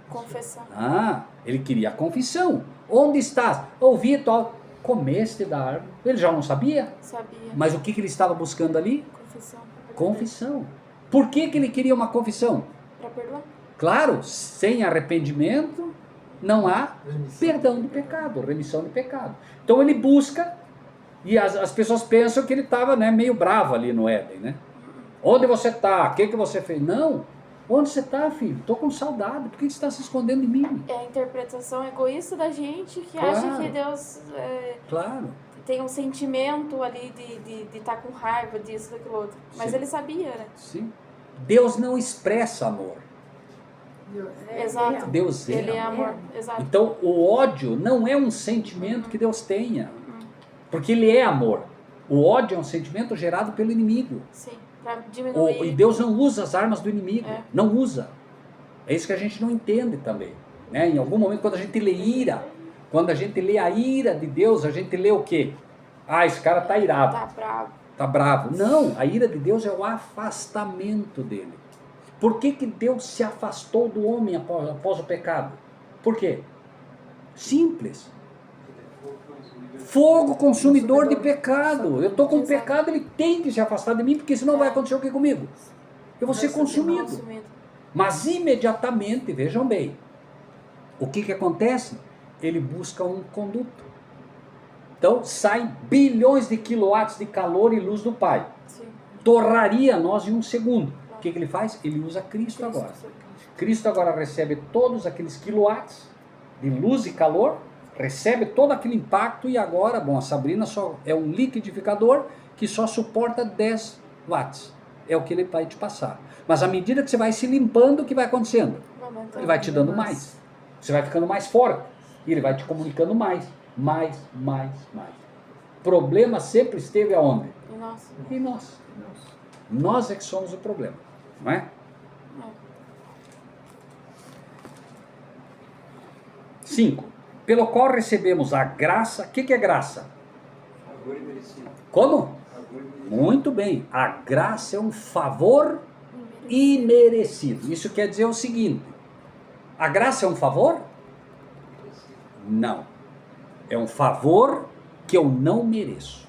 Confessão. Ele queria a confissão. Onde estás? Ouvi tal. Comeste da árvore. Ele já não sabia? Sabia. Mas o que ele estava buscando ali? Confissão. Confissão. Por que ele queria uma confissão? Para perdoar. Claro, sem arrependimento não há perdão de pecado, remissão de pecado. Então ele busca, e as pessoas pensam que ele estava meio bravo ali no Éden, né? Onde você está? O que você fez? Não. Onde você está, filho? Estou com saudade. Por que você está se escondendo de mim? É a interpretação egoísta da gente que Claro. acha que Deus Claro. tem um sentimento ali de estar com raiva disso, daquilo outro. Mas Sim. ele sabia, né? Sim. Deus não expressa amor. Exato. Deus Ele é ama. amor. Exato. Então o ódio não é um sentimento que Deus tenha. Porque ele é amor. O ódio é um sentimento gerado pelo inimigo. Sim. Para diminuir. E Deus não usa as armas do inimigo. É. Não usa. É isso que a gente não entende também. Né? Em algum momento, quando a gente lê ira, quando a gente lê a ira de Deus, a gente lê o quê? Esse cara está irado. Tá bravo. Está bravo. Não, a ira de Deus é o afastamento dele. Por que que Deus se afastou do homem após o pecado? Por quê? Simples. Fogo consumidor de pecado. Eu estou com pecado, ele tem que se afastar de mim, porque senão vai acontecer o que comigo? Eu vou ser consumido. Mas imediatamente, vejam bem, o que acontece? Ele busca um conduto. Então saem bilhões de quilowatts de calor e luz do Pai. Sim. Torraria nós em um segundo. O que ele faz? Ele usa Cristo agora. Cristo agora recebe todos aqueles quilowatts de luz e calor, recebe todo aquele impacto e agora, bom, a Sabrina só é um liquidificador que só suporta 10 watts. É o que ele vai te passar. Mas à medida que você vai se limpando, o que vai acontecendo? Ele vai te dando mais. Você vai ficando mais forte. E ele vai te comunicando mais. O problema sempre esteve aonde? Em nós. Nós é que somos o problema. Não é? 5. Pelo qual recebemos a graça. O que é graça? Favor imerecido. Como? Favor imerecido. Muito bem. A graça é um favor imerecido. Isso quer dizer o seguinte: a graça é um favor? Não. É um favor que eu não mereço.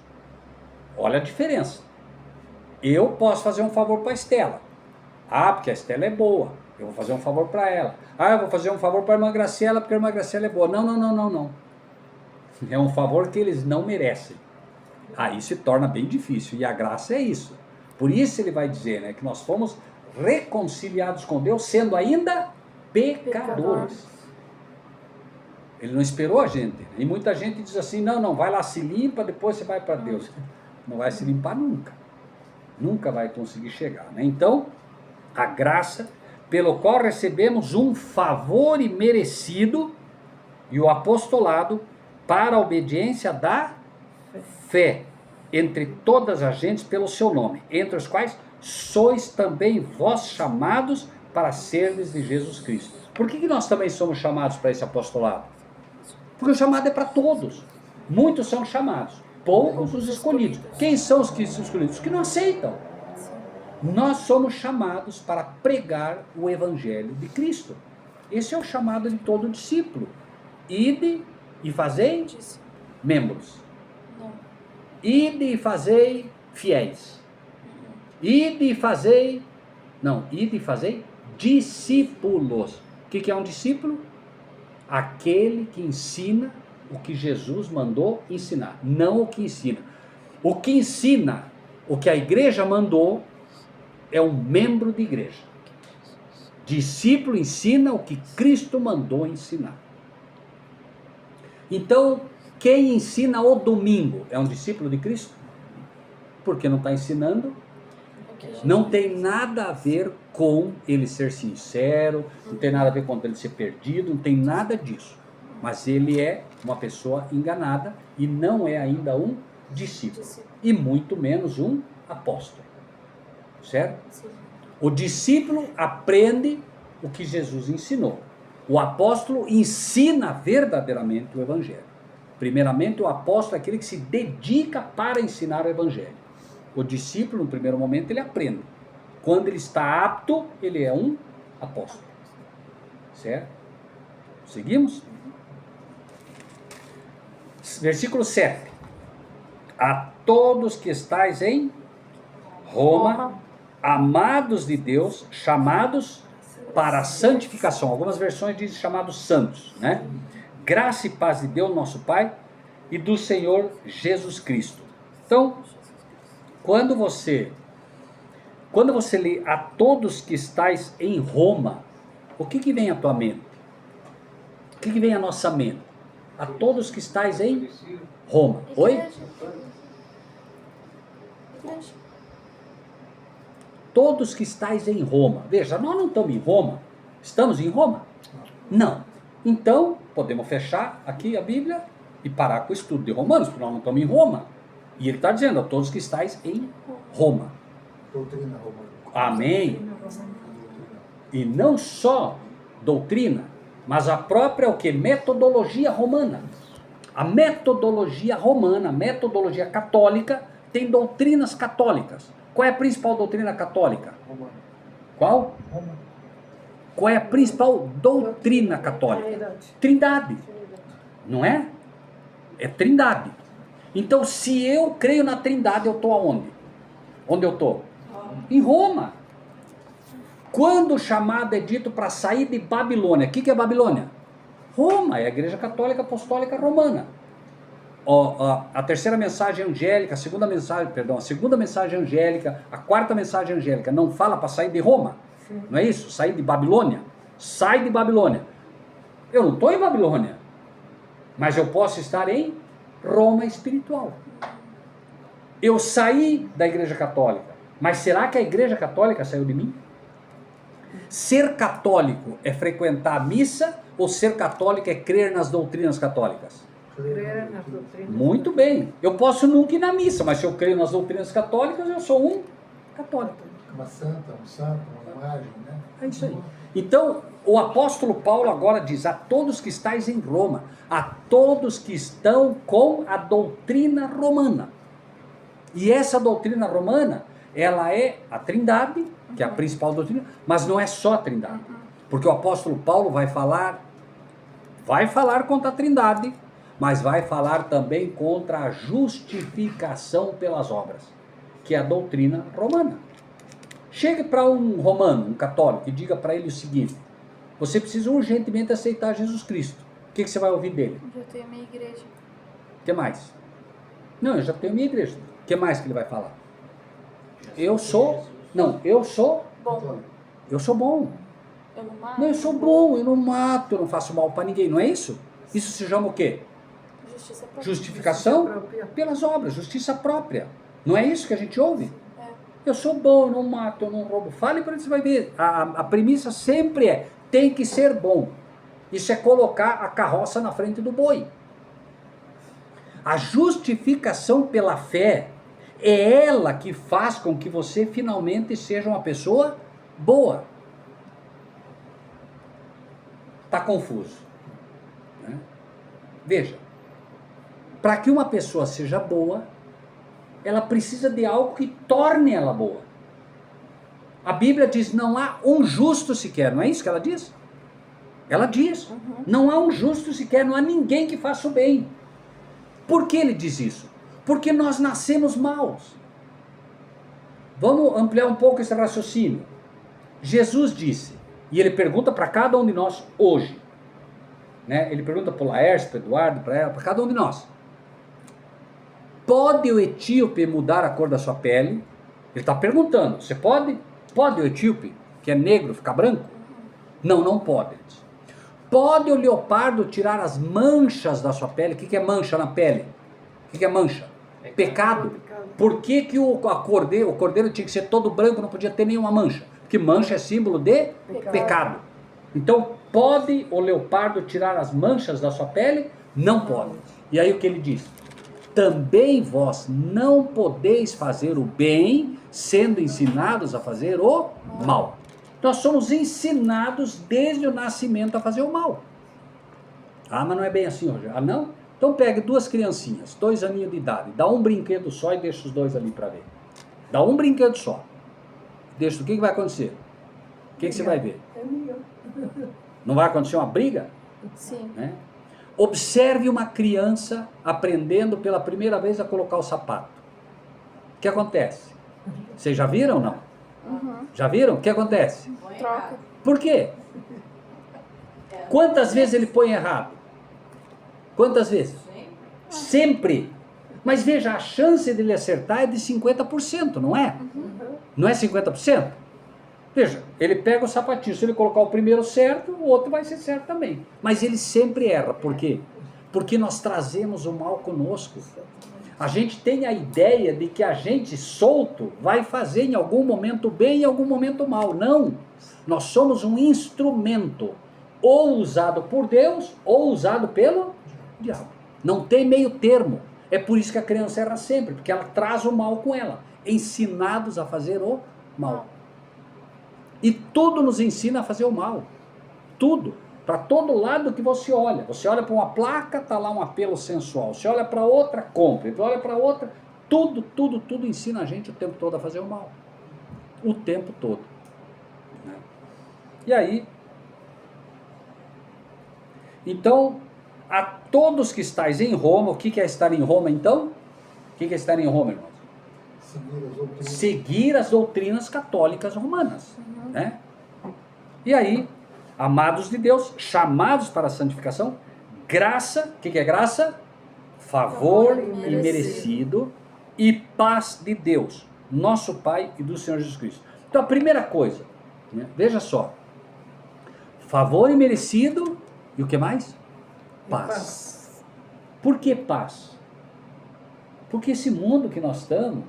Olha a diferença. Eu posso fazer um favor para a Estela. Ah, porque a Estela é boa. Eu vou fazer um favor para ela. Ah, eu vou fazer um favor para a irmã Graciela, porque a irmã Graciela é boa. Não. É um favor que eles não merecem. Aí se torna bem difícil. E a graça é isso. Por isso ele vai dizer, né, que nós fomos reconciliados com Deus, sendo ainda pecadores. Ele não esperou a gente. E muita gente diz assim, não, vai lá, se limpa, depois você vai para Deus. Não vai se limpar nunca. Nunca vai conseguir chegar, né? Então, a graça pelo qual recebemos um favor imerecido e o apostolado para a obediência da fé entre todas as gentes pelo seu nome, entre os quais sois também vós chamados para serdes de Jesus Cristo. Por que nós também somos chamados para esse apostolado? Porque o chamado é para todos. Muitos são chamados, poucos os escolhidos. Quem são os que são escolhidos? Os que não aceitam. Nós somos chamados para pregar o evangelho de Cristo. Esse é o chamado de todo discípulo. Ide e fazei membros. Ide e fazei fiéis. Ide e fazei discípulos. O que é um discípulo? Aquele que ensina o que Jesus mandou ensinar, não o que ensina. O que ensina, o que a igreja mandou, é um membro de igreja. Discípulo ensina o que Cristo mandou ensinar. Então, quem ensina o domingo é um discípulo de Cristo? Porque não está ensinando. Não tem nada a ver com ele ser sincero, não tem nada a ver com ele ser perdido, não tem nada disso. Mas ele é uma pessoa enganada e não é ainda um discípulo. E muito menos um apóstolo. Certo? O discípulo aprende o que Jesus ensinou. O apóstolo ensina verdadeiramente o evangelho. Primeiramente, o apóstolo é aquele que se dedica para ensinar o evangelho. O discípulo, no primeiro momento, ele aprende. Quando ele está apto, ele é um apóstolo. Certo? Seguimos? Versículo 7. A todos que estáis em Roma, amados de Deus, chamados para a santificação. Algumas versões dizem chamados santos, né? Graça e paz de Deus, nosso Pai, e do Senhor Jesus Cristo. Então, quando você lê a todos que estáis em Roma, o que vem à tua mente? O que vem à nossa mente? A todos que estáis em Roma. Oi? Todos que estáis em Roma. Veja, nós não estamos em Roma. Estamos em Roma? Não. Então, podemos fechar aqui a Bíblia e parar com o estudo de Romanos, porque nós não estamos em Roma. E ele está dizendo a todos que estáis em Roma. Doutrina romana. Amém. E não só doutrina, mas a própria o que? Metodologia romana. A metodologia romana, a metodologia católica, tem doutrinas católicas. Qual é a principal doutrina católica? Qual? Roma. Qual é a principal doutrina católica? Trindade. Não é? É Trindade. Então, se eu creio na Trindade, eu estou aonde? Onde eu estou? Em Roma. Quando o chamado é dito para sair de Babilônia, o que é Babilônia? Roma, é a Igreja Católica Apostólica Romana. A terceira mensagem angélica, a segunda mensagem angélica, a quarta mensagem angélica, não fala para sair de Roma? Sim. Não é isso? Sair de Babilônia? Sai de Babilônia. Eu não estou em Babilônia, mas eu posso estar em Roma espiritual. Eu saí da Igreja Católica, mas será que a Igreja Católica saiu de mim? Ser católico é frequentar a missa ou ser católico é crer nas doutrinas católicas? Crer nas doutrinas. Muito bem. Eu posso nunca ir na missa, mas se eu creio nas doutrinas católicas, eu sou um católico. Uma santa, um santo, uma imagem, né? É isso aí. Então, o apóstolo Paulo agora diz: a todos que estáis em Roma, a todos que estão com a doutrina romana. E essa doutrina romana, ela é a Trindade, que é a principal doutrina, mas não é só a Trindade. Porque o apóstolo Paulo vai falar contra a Trindade, mas vai falar também contra a justificação pelas obras, que é a doutrina romana. Chegue para um romano, um católico, e diga para ele o seguinte: você precisa urgentemente aceitar Jesus Cristo. O que você vai ouvir dele? Eu já tenho minha igreja. O que mais? Não, eu já tenho minha igreja. O que mais que ele vai falar? Eu sou bom. Eu sou bom. Eu não mato. Não, eu sou bom, eu não mato, eu não faço mal para ninguém. Não é isso? Isso se chama o quê? Justiça própria. Justificação pelas obras, justiça própria. Não é isso que a gente ouve? Eu sou bom, eu não mato, eu não roubo. Fale para ele, você vai ver. A premissa sempre é: tem que ser bom. Isso é colocar a carroça na frente do boi. A justificação pela fé é ela que faz com que você finalmente seja uma pessoa boa. Está confuso, né? Veja, para que uma pessoa seja boa, ela precisa de algo que torne ela boa. A Bíblia diz: não há um justo sequer, não é isso que ela diz? Ela diz, não há um justo sequer, não há ninguém que faça o bem. Por que ele diz isso? Porque nós nascemos maus. Vamos ampliar um pouco esse raciocínio. Jesus disse, e ele pergunta para cada um de nós hoje, né? Ele pergunta para o Laércio, para o Eduardo, para cada um de nós: pode o etíope mudar a cor da sua pele? Ele está perguntando: você pode? Pode o etíope, que é negro, ficar branco? Não, não pode. Pode o leopardo tirar as manchas da sua pele? O que é mancha na pele? O que é mancha? Pecado. Por que o cordeiro tinha que ser todo branco, não podia ter nenhuma mancha? Porque mancha é símbolo de pecado. Então, pode o leopardo tirar as manchas da sua pele? Não pode. E aí o que ele diz? Também vós não podeis fazer o bem, sendo ensinados a fazer o mal. Nós somos ensinados desde o nascimento a fazer o mal. Ah, mas não é bem assim, Rogério. Ah, não? Então pegue duas criancinhas, 2 aninhos de idade, dá um brinquedo só e deixa os dois ali para ver. Dá um brinquedo só. Deixa, o que vai acontecer? O que você vai ver? Não vai acontecer uma briga? Sim. Né? Observe uma criança aprendendo pela primeira vez a colocar o sapato. O que acontece? Vocês já viram ou não? Já viram? O que acontece? Troca. Por quê? Quantas vezes ele põe errado? Quantas vezes? Sempre. Mas veja, a chance dele acertar é de 50%, não é? Não é 50%? Veja, ele pega o sapatinho, se ele colocar o primeiro certo, o outro vai ser certo também. Mas ele sempre erra. Por quê? Porque nós trazemos o mal conosco. A gente tem a ideia de que a gente solto vai fazer em algum momento bem e em algum momento mal. Não. Nós somos um instrumento, ou usado por Deus, ou usado pelo diabo. Não tem meio termo. É por isso que a criança erra sempre, porque ela traz o mal com ela. Ensinados a fazer o mal. E tudo nos ensina a fazer o mal. Tudo. Para todo lado que você olha. Você olha para uma placa, está lá um apelo sensual. Você olha para outra, compra. Você olha para outra, tudo ensina a gente o tempo todo a fazer o mal. O tempo todo. E aí, então, a todos que estáis em Roma, o que é estar em Roma então? O que é estar em Roma, irmãos? Seguir as doutrinas católicas romanas, né? E aí, amados de Deus, chamados para a santificação, graça, o que é graça? Favor imerecido e paz de Deus, nosso Pai e do Senhor Jesus Cristo. Então a primeira coisa, né, veja só, favor imerecido e o que mais? Paz. Por que paz? Porque esse mundo que nós estamos,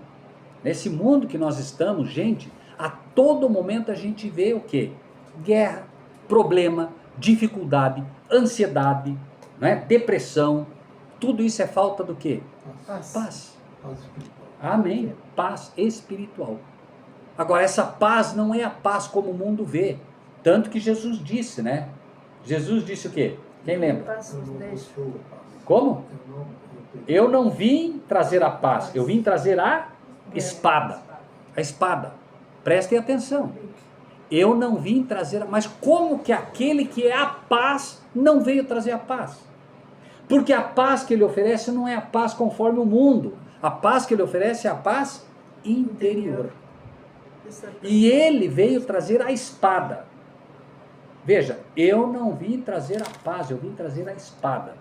gente, a todo momento a gente vê o quê? Guerra, problema, dificuldade, ansiedade, né? Depressão, tudo isso é falta do quê? Paz. Paz espiritual. Amém. Paz espiritual. Agora, essa paz não é a paz como o mundo vê. Tanto que Jesus disse, né? Jesus disse o quê? Quem lembra? Como? Eu não vim trazer a paz, eu vim trazer a espada. A espada. Prestem atenção. Eu não vim trazer, mas como que aquele que é a paz não veio trazer a paz? Porque a paz que ele oferece não é a paz conforme o mundo. A paz que ele oferece é a paz interior. E ele veio trazer a espada. Veja, eu não vim trazer a paz, eu vim trazer a espada.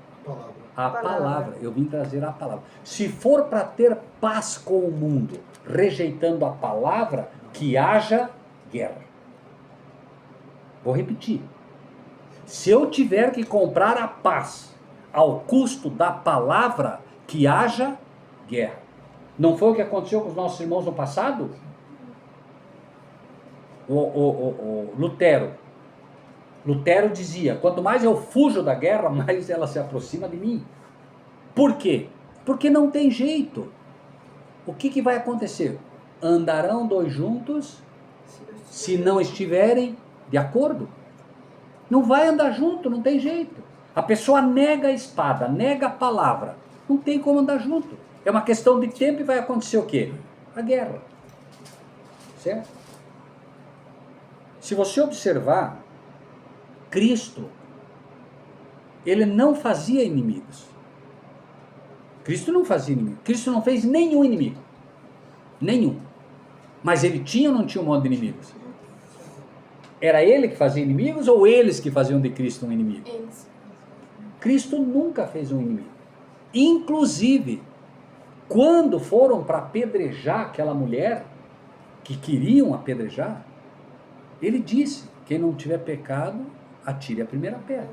A palavra, eu vim trazer a palavra. Se for para ter paz com o mundo, rejeitando a palavra, que haja guerra. Vou repetir. Se eu tiver que comprar a paz ao custo da palavra, que haja guerra. Não foi o que aconteceu com os nossos irmãos no passado? O Lutero dizia, quanto mais eu fujo da guerra, mais ela se aproxima de mim. Por quê? Porque não tem jeito. O que vai acontecer? Andarão dois juntos se não estiverem de acordo? Não vai andar junto, não tem jeito. A pessoa nega a espada, nega a palavra. Não tem como andar junto. É uma questão de tempo e vai acontecer o quê? A guerra. Certo? Se você observar, Cristo, ele não fazia inimigos. Cristo não fazia inimigo. Cristo não fez nenhum inimigo. Nenhum. Mas ele tinha ou não tinha um monte de inimigos? Era ele que fazia inimigos ou eles que faziam de Cristo um inimigo? Eles. Cristo nunca fez um inimigo. Inclusive, quando foram para apedrejar aquela mulher, que queriam apedrejar, ele disse, quem não tiver pecado, atire a primeira pedra.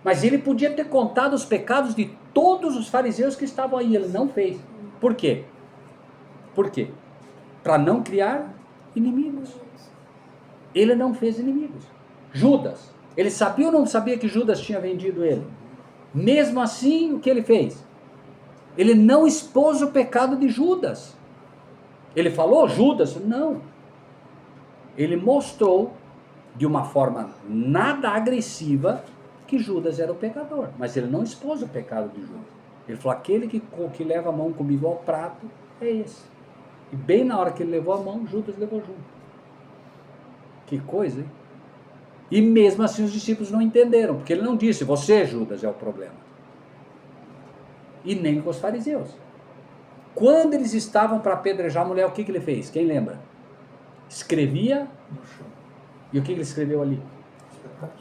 Mas ele podia ter contado os pecados de todos os fariseus que estavam aí, ele não fez. Por quê? Por quê? Para não criar inimigos. Ele não fez inimigos. Judas, ele sabia ou não sabia que Judas tinha vendido ele? Mesmo assim, o que ele fez? Ele não expôs o pecado de Judas. Ele falou, Judas? Não. Ele mostrou, de uma forma nada agressiva, que Judas era o pecador. Mas ele não expôs o pecado de Judas. Ele falou, aquele que leva a mão comigo ao prato é esse. E bem na hora que ele levou a mão, Judas levou junto. Que coisa, hein? E mesmo assim os discípulos não entenderam, porque ele não disse, você, Judas, é o problema. E nem com os fariseus. Quando eles estavam para apedrejar a mulher, o que ele fez? Quem lembra? Escrevia No chão. E o que ele escreveu ali?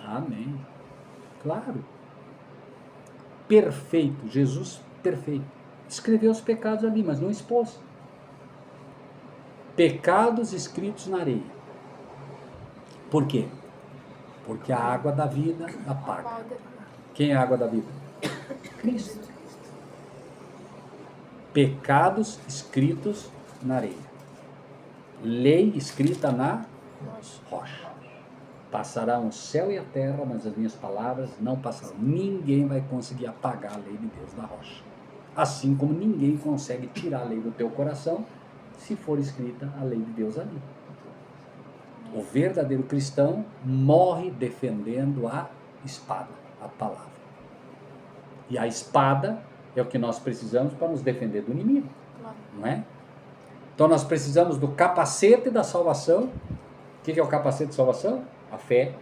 Amém. Claro. Perfeito. Jesus, perfeito. Escreveu os pecados ali, mas não expôs. Pecados escritos na areia. Por quê? Porque a água da vida apaga. Quem é a água da vida? Cristo. Pecados escritos na areia. Lei escrita na rocha. Passarão o céu e a terra, mas as minhas palavras não passarão. Ninguém vai conseguir apagar a lei de Deus da rocha. Assim como ninguém consegue tirar a lei do teu coração, se for escrita a lei de Deus ali. O verdadeiro cristão morre defendendo a espada, a palavra. E a espada é o que nós precisamos para nos defender do inimigo, não é? Então nós precisamos do capacete da salvação. O que é o capacete de salvação? a fé,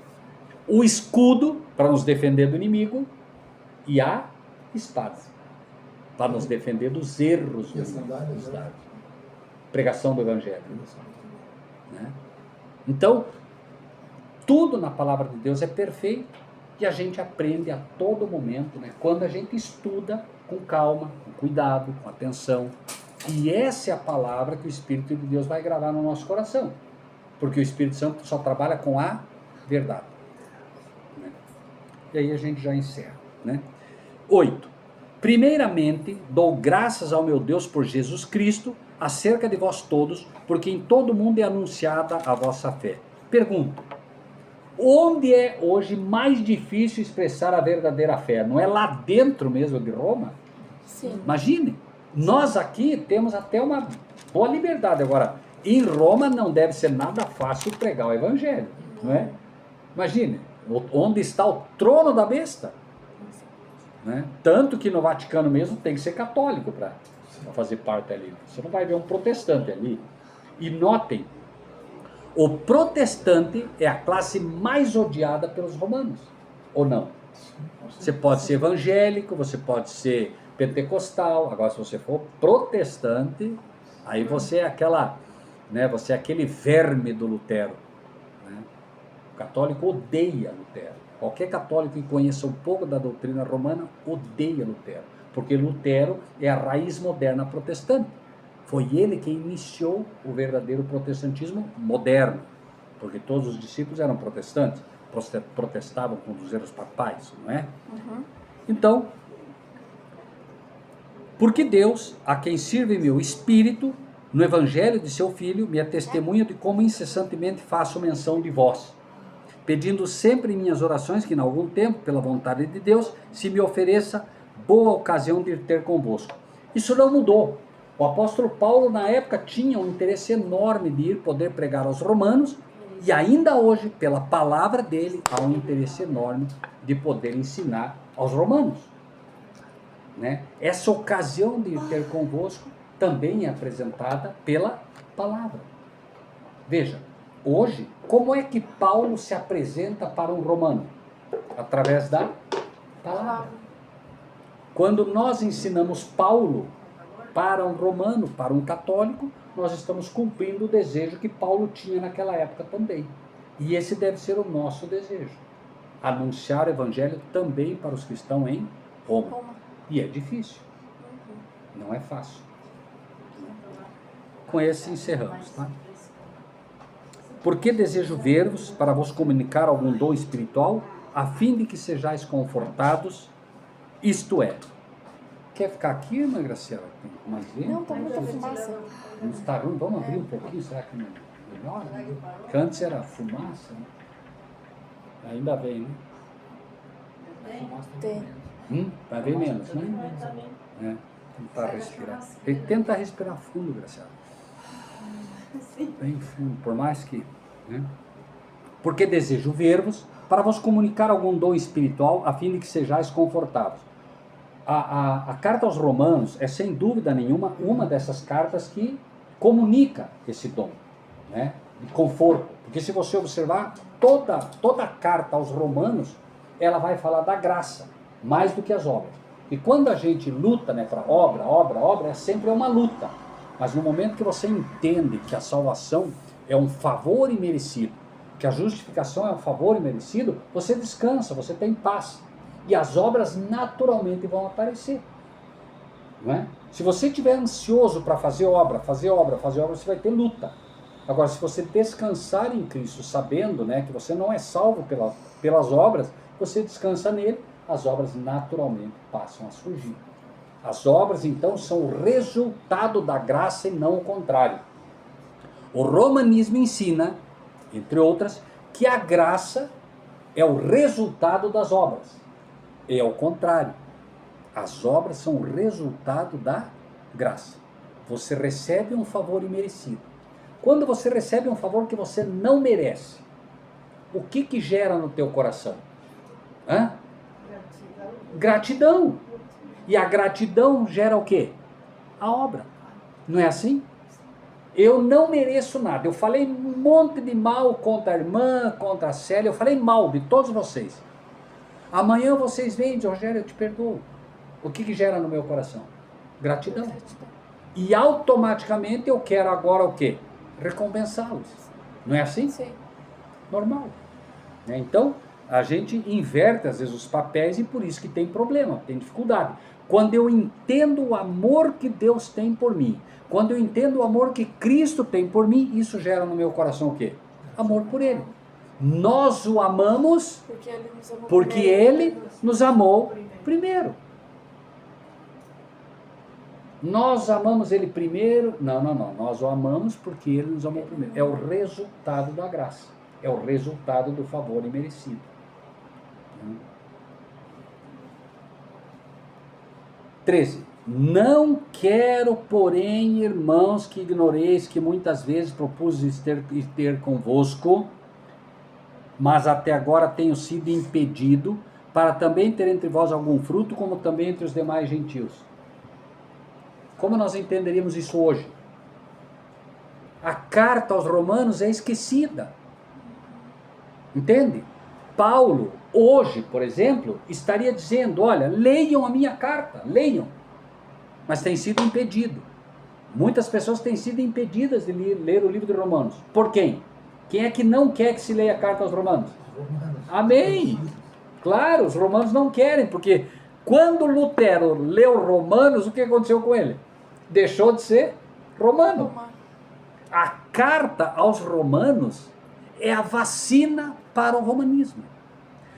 o escudo para nos defender do inimigo e a espada para nos defender dos erros do E as inimigo. sandálias, Pregação do Evangelho. Né? Então, tudo na palavra de Deus é perfeito e a gente aprende a todo momento, né? Quando a gente estuda com calma, com cuidado, com atenção. E essa é a palavra que o Espírito de Deus vai gravar no nosso coração. Porque o Espírito Santo só trabalha com a verdade. Né? E aí a gente já encerra. Né? 8. Primeiramente, dou graças ao meu Deus por Jesus Cristo, acerca de vós todos, porque em todo mundo é anunciada a vossa fé. Pergunto, onde é hoje mais difícil expressar a verdadeira fé? Não é lá dentro mesmo de Roma? Sim. Imagine, nós aqui temos até uma boa liberdade. Agora, em Roma não deve ser nada fácil pregar o Evangelho, não é? Imagine, onde está o trono da besta? Né? Tanto que no Vaticano mesmo tem que ser católico para fazer parte ali. Você não vai ver um protestante ali. E notem, o protestante é a classe mais odiada pelos romanos, ou não? Você pode ser evangélico, você pode ser pentecostal, agora se você for protestante, aí você é aquela, né, você é aquele verme do Lutero. Né? O católico odeia Lutero. Qualquer católico que conheça um pouco da doutrina romana odeia Lutero, porque Lutero é a raiz moderna protestante. Foi ele quem iniciou o verdadeiro protestantismo moderno, porque todos os discípulos eram protestantes, protestavam contra os erros papais, não é? Então, porque Deus, a quem sirve meu espírito, no evangelho de seu Filho, me é testemunha de como incessantemente faço menção de vós, pedindo sempre em minhas orações que, em algum tempo, pela vontade de Deus, se me ofereça boa ocasião de ir ter convosco. Isso não mudou. O apóstolo Paulo, na época, tinha um interesse enorme de ir poder pregar aos romanos, e ainda hoje, pela palavra dele, há um interesse enorme de poder ensinar aos romanos. Né? Essa ocasião de ir ter convosco também é apresentada pela palavra. Veja, hoje, como é que Paulo se apresenta para um romano? Através da palavra. Quando nós ensinamos Paulo para um romano, para um católico, nós estamos cumprindo o desejo que Paulo tinha naquela época também. E esse deve ser o nosso desejo. Anunciar o evangelho também para os que estão em Roma. E é difícil. Não é fácil. Com esse encerramos, tá? Porque desejo ver-vos para vos comunicar algum dom espiritual, a fim de que sejais confortados, isto é. Quer ficar aqui, irmã Graciela? Tem mais vento? Não, tá muita fumaça. Não está ruim? Vamos abrir um pouquinho, será que não melhora? Porque antes era fumaça, né? Ainda vem, né? Tem. Vai ver menos, né? É, tentar respirar. Tenta respirar fundo, Graciela. Bem fundo, por mais que... Né? Porque desejo ver-vos para vos comunicar algum dom espiritual, a fim de que sejais confortáveis. A carta aos Romanos é, sem dúvida nenhuma, uma dessas cartas que comunica esse dom, né, de conforto. Porque se você observar, toda a carta aos Romanos, ela vai falar da graça, mais do que as obras. E quando a gente luta, né, para obra, é sempre uma luta. Mas no momento que você entende que a salvação é um favor imerecido, que a justificação é um favor imerecido, você descansa, você tem paz. E as obras naturalmente vão aparecer. Não é? Se você estiver ansioso para fazer obra, você vai ter luta. Agora, se você descansar em Cristo, sabendo, né, que você não é salvo pelas obras, você descansa nele, as obras naturalmente passam a surgir. As obras, então, são o resultado da graça e não o contrário. O romanismo ensina, entre outras, que a graça é o resultado das obras. É o contrário. As obras são o resultado da graça. Você recebe um favor imerecido. Quando você recebe um favor que você não merece, o que gera no teu coração? Gratidão. E a gratidão gera o quê? A obra. Não é assim? Eu não mereço nada. Eu falei um monte de mal contra a irmã, contra a Célia. Eu falei mal de todos vocês. Amanhã vocês vêm e dizem, Rogério, eu te perdoo. O que gera no meu coração? Gratidão. E automaticamente eu quero agora o quê? Recompensá-los. Não é assim? Sim. Normal. Né? Então, a gente inverte às vezes os papéis e por isso que tem problema, tem dificuldade. Quando eu entendo o amor que Deus tem por mim, quando eu entendo o amor que Cristo tem por mim, isso gera no meu coração o quê? Amor por Ele. Nós o amamos porque Ele nos amou primeiro. Nós amamos Ele primeiro? Não. Nós o amamos porque Ele nos amou primeiro. É o resultado da graça. É o resultado do favor imerecido. 13. Não quero, porém, irmãos, que ignoreis que muitas vezes propus ter convosco, mas até agora tenho sido impedido, para também ter entre vós algum fruto, como também entre os demais gentios. Como nós entenderíamos isso hoje? A carta aos Romanos é esquecida. Entende? Paulo, hoje, por exemplo, estaria dizendo, olha, leiam a minha carta, leiam. Mas tem sido impedido. Muitas pessoas têm sido impedidas de ler o livro de Romanos. Por quem? Quem é que não quer que se leia a carta aos Romanos? Amém! Claro, os romanos não querem, porque quando Lutero leu Romanos, o que aconteceu com ele? Deixou de ser romano. A carta aos Romanos é a vacina para o romanismo.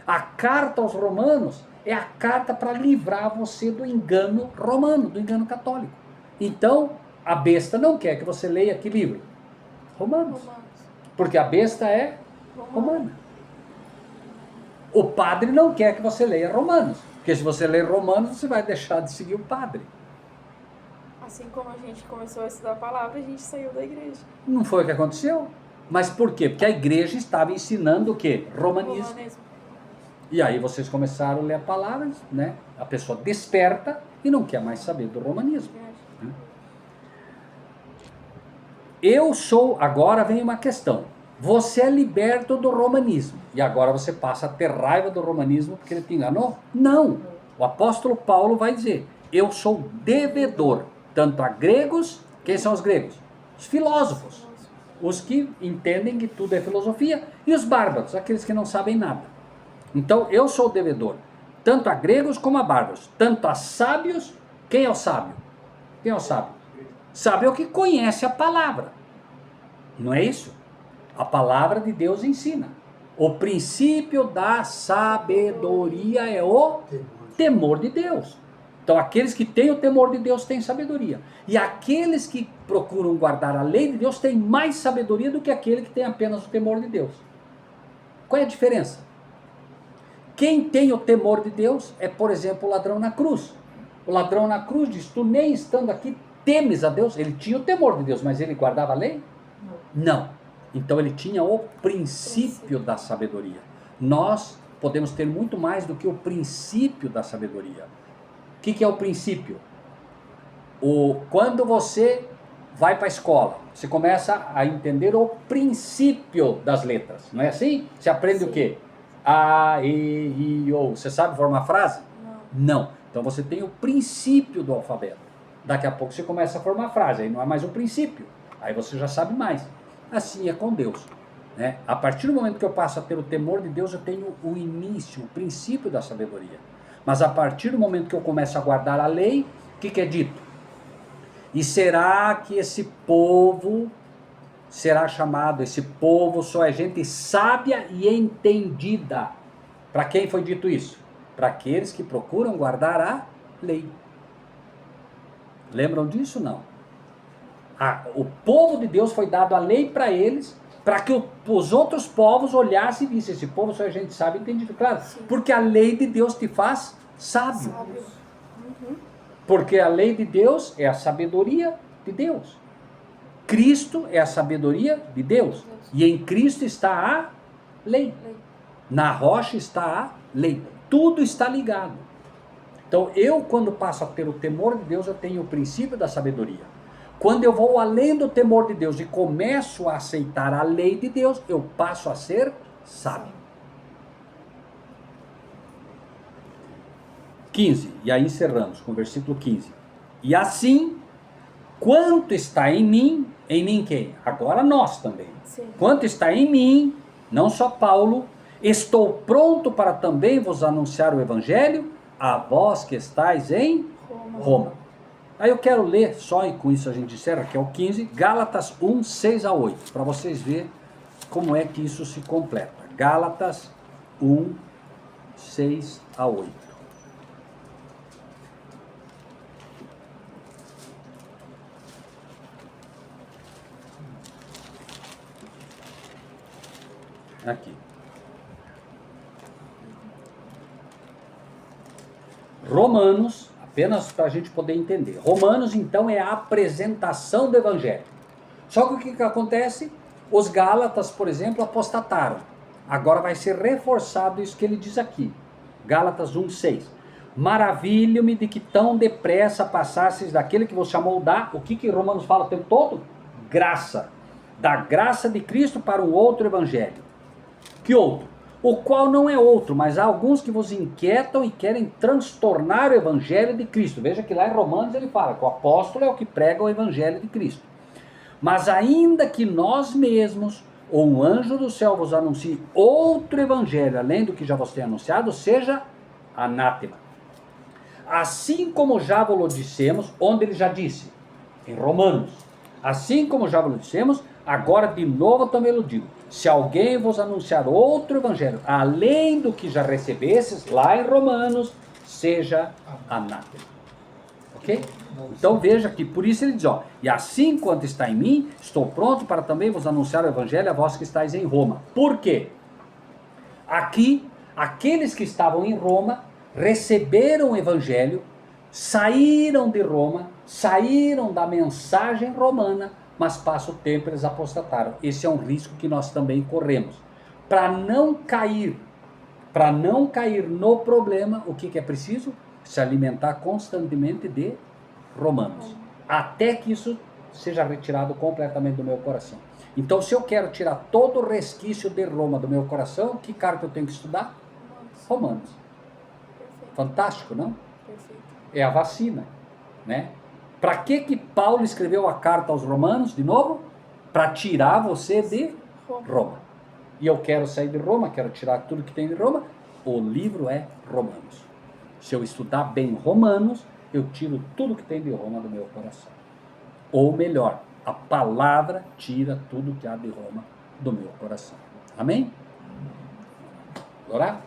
A carta aos Romanos é a carta para livrar você do engano romano, do engano católico. Então, a besta não quer que você leia que livro? Romanos. Porque a besta é romana. O padre não quer que você leia Romanos. Porque se você ler Romanos, você vai deixar de seguir o padre. Assim como a gente começou a estudar a palavra, a gente saiu da igreja. Não foi o que aconteceu? Mas por quê? Porque a igreja estava ensinando o quê? Romanismo. E aí vocês começaram a ler a palavra, né? A pessoa desperta e não quer mais saber do romanismo. Né? Agora vem uma questão. Você é liberto do romanismo. E agora você passa a ter raiva do romanismo porque ele te enganou? Não. O apóstolo Paulo vai dizer, eu sou devedor, tanto a gregos, quem são os gregos? Os filósofos. Os que entendem que tudo é filosofia, e os bárbaros, aqueles que não sabem nada. Então, eu sou devedor, tanto a gregos como a bárbaros, tanto a sábios. Quem é o sábio? Quem é o sábio? Sábio é o que conhece a palavra. Não é isso? A palavra de Deus ensina. O princípio da sabedoria é o temor de Deus. Então, aqueles que têm o temor de Deus têm sabedoria. E aqueles que procuram guardar a lei de Deus têm mais sabedoria do que aquele que tem apenas o temor de Deus. Qual é a diferença? Quem tem o temor de Deus é, por exemplo, o ladrão na cruz. O ladrão na cruz diz, tu nem estando aqui temes a Deus. Ele tinha o temor de Deus, mas ele guardava a lei? Não. Então ele tinha o princípio da sabedoria. Nós podemos ter muito mais do que o princípio da sabedoria. O que é o princípio? Quando você vai para a escola, você começa a entender o princípio das letras, não é assim? Você aprende o quê? A, E, I, O. Você sabe formar frase? Não. Então você tem o princípio do alfabeto. Daqui a pouco você começa a formar frase, aí não é mais o princípio. Aí você já sabe mais. Assim é com Deus. Né? A partir do momento que eu passo a ter o temor de Deus, eu tenho o início, o princípio da sabedoria. Mas a partir do momento que eu começo a guardar a lei, o que é dito? E será que esse povo será chamado, esse povo só é gente sábia e entendida? Para quem foi dito isso? Para aqueles que procuram guardar a lei. Lembram disso? Não. O povo de Deus foi dado a lei para eles, para que os outros povos olhassem e vissem, esse povo só é gente sábia e entendida. Claro, porque a lei de Deus te faz sábio. Porque a lei de Deus é a sabedoria de Deus. Cristo é a sabedoria de Deus. E em Cristo está a lei. Na rocha está a lei. Tudo está ligado. Então, quando passo a ter o temor de Deus, eu tenho o princípio da sabedoria. Quando eu vou além do temor de Deus e começo a aceitar a lei de Deus, eu passo a ser sábio. 15, e aí encerramos com o versículo 15. E assim, quanto está em mim quem? Agora nós também. Sim. Quanto está em mim, não só Paulo, estou pronto para também vos anunciar o evangelho, a vós que estáis em Roma. Aí eu quero ler só, e com isso a gente encerra, que é o 15, Gálatas 1, 6 a 8, para vocês verem como é que isso se completa. Gálatas 1, 6 a 8. Aqui. Romanos, apenas para a gente poder entender. Romanos, então, é a apresentação do Evangelho. Só que o que acontece? Os Gálatas, por exemplo, apostataram. Agora vai ser reforçado isso que ele diz aqui. Gálatas 1,6. Maravilho-me de que tão depressa passasseis daquele que vos chamou da... O que Romanos fala o tempo todo? Graça. Da graça de Cristo para um outro Evangelho. Que outro? O qual não é outro, mas há alguns que vos inquietam e querem transtornar o Evangelho de Cristo. Veja que lá em Romanos ele fala que o apóstolo é o que prega o Evangelho de Cristo. Mas ainda que nós mesmos, ou um anjo do céu vos anuncie outro Evangelho, além do que já vos tem anunciado, seja anátema. Assim como já vos dissemos, onde ele já disse? Em Romanos. Assim como já vos dissemos, agora de novo também eu digo. Se alguém vos anunciar outro evangelho, além do que já recebesses, lá em Romanos, seja anátema. Ok? Então veja que por isso ele diz, ó, e assim quanto está em mim, estou pronto para também vos anunciar o evangelho a vós que estáis em Roma. Por quê? Aqui, aqueles que estavam em Roma, receberam o evangelho, saíram de Roma, saíram da mensagem romana, mas passa o tempo eles apostataram. Esse é um risco que nós também corremos. Para não cair no problema, o que é preciso? Se alimentar constantemente de Romanos. Até que isso seja retirado completamente do meu coração. Então, se eu quero tirar todo o resquício de Roma do meu coração, que carta eu tenho que estudar? Romanos. Perfeito. Fantástico, não? Perfeito. É a vacina, né? Para que Paulo escreveu a carta aos Romanos, de novo? Para tirar você de Roma. E eu quero sair de Roma, quero tirar tudo que tem de Roma. O livro é Romanos. Se eu estudar bem Romanos, eu tiro tudo que tem de Roma do meu coração. Ou melhor, a palavra tira tudo que há de Roma do meu coração. Amém? Orar?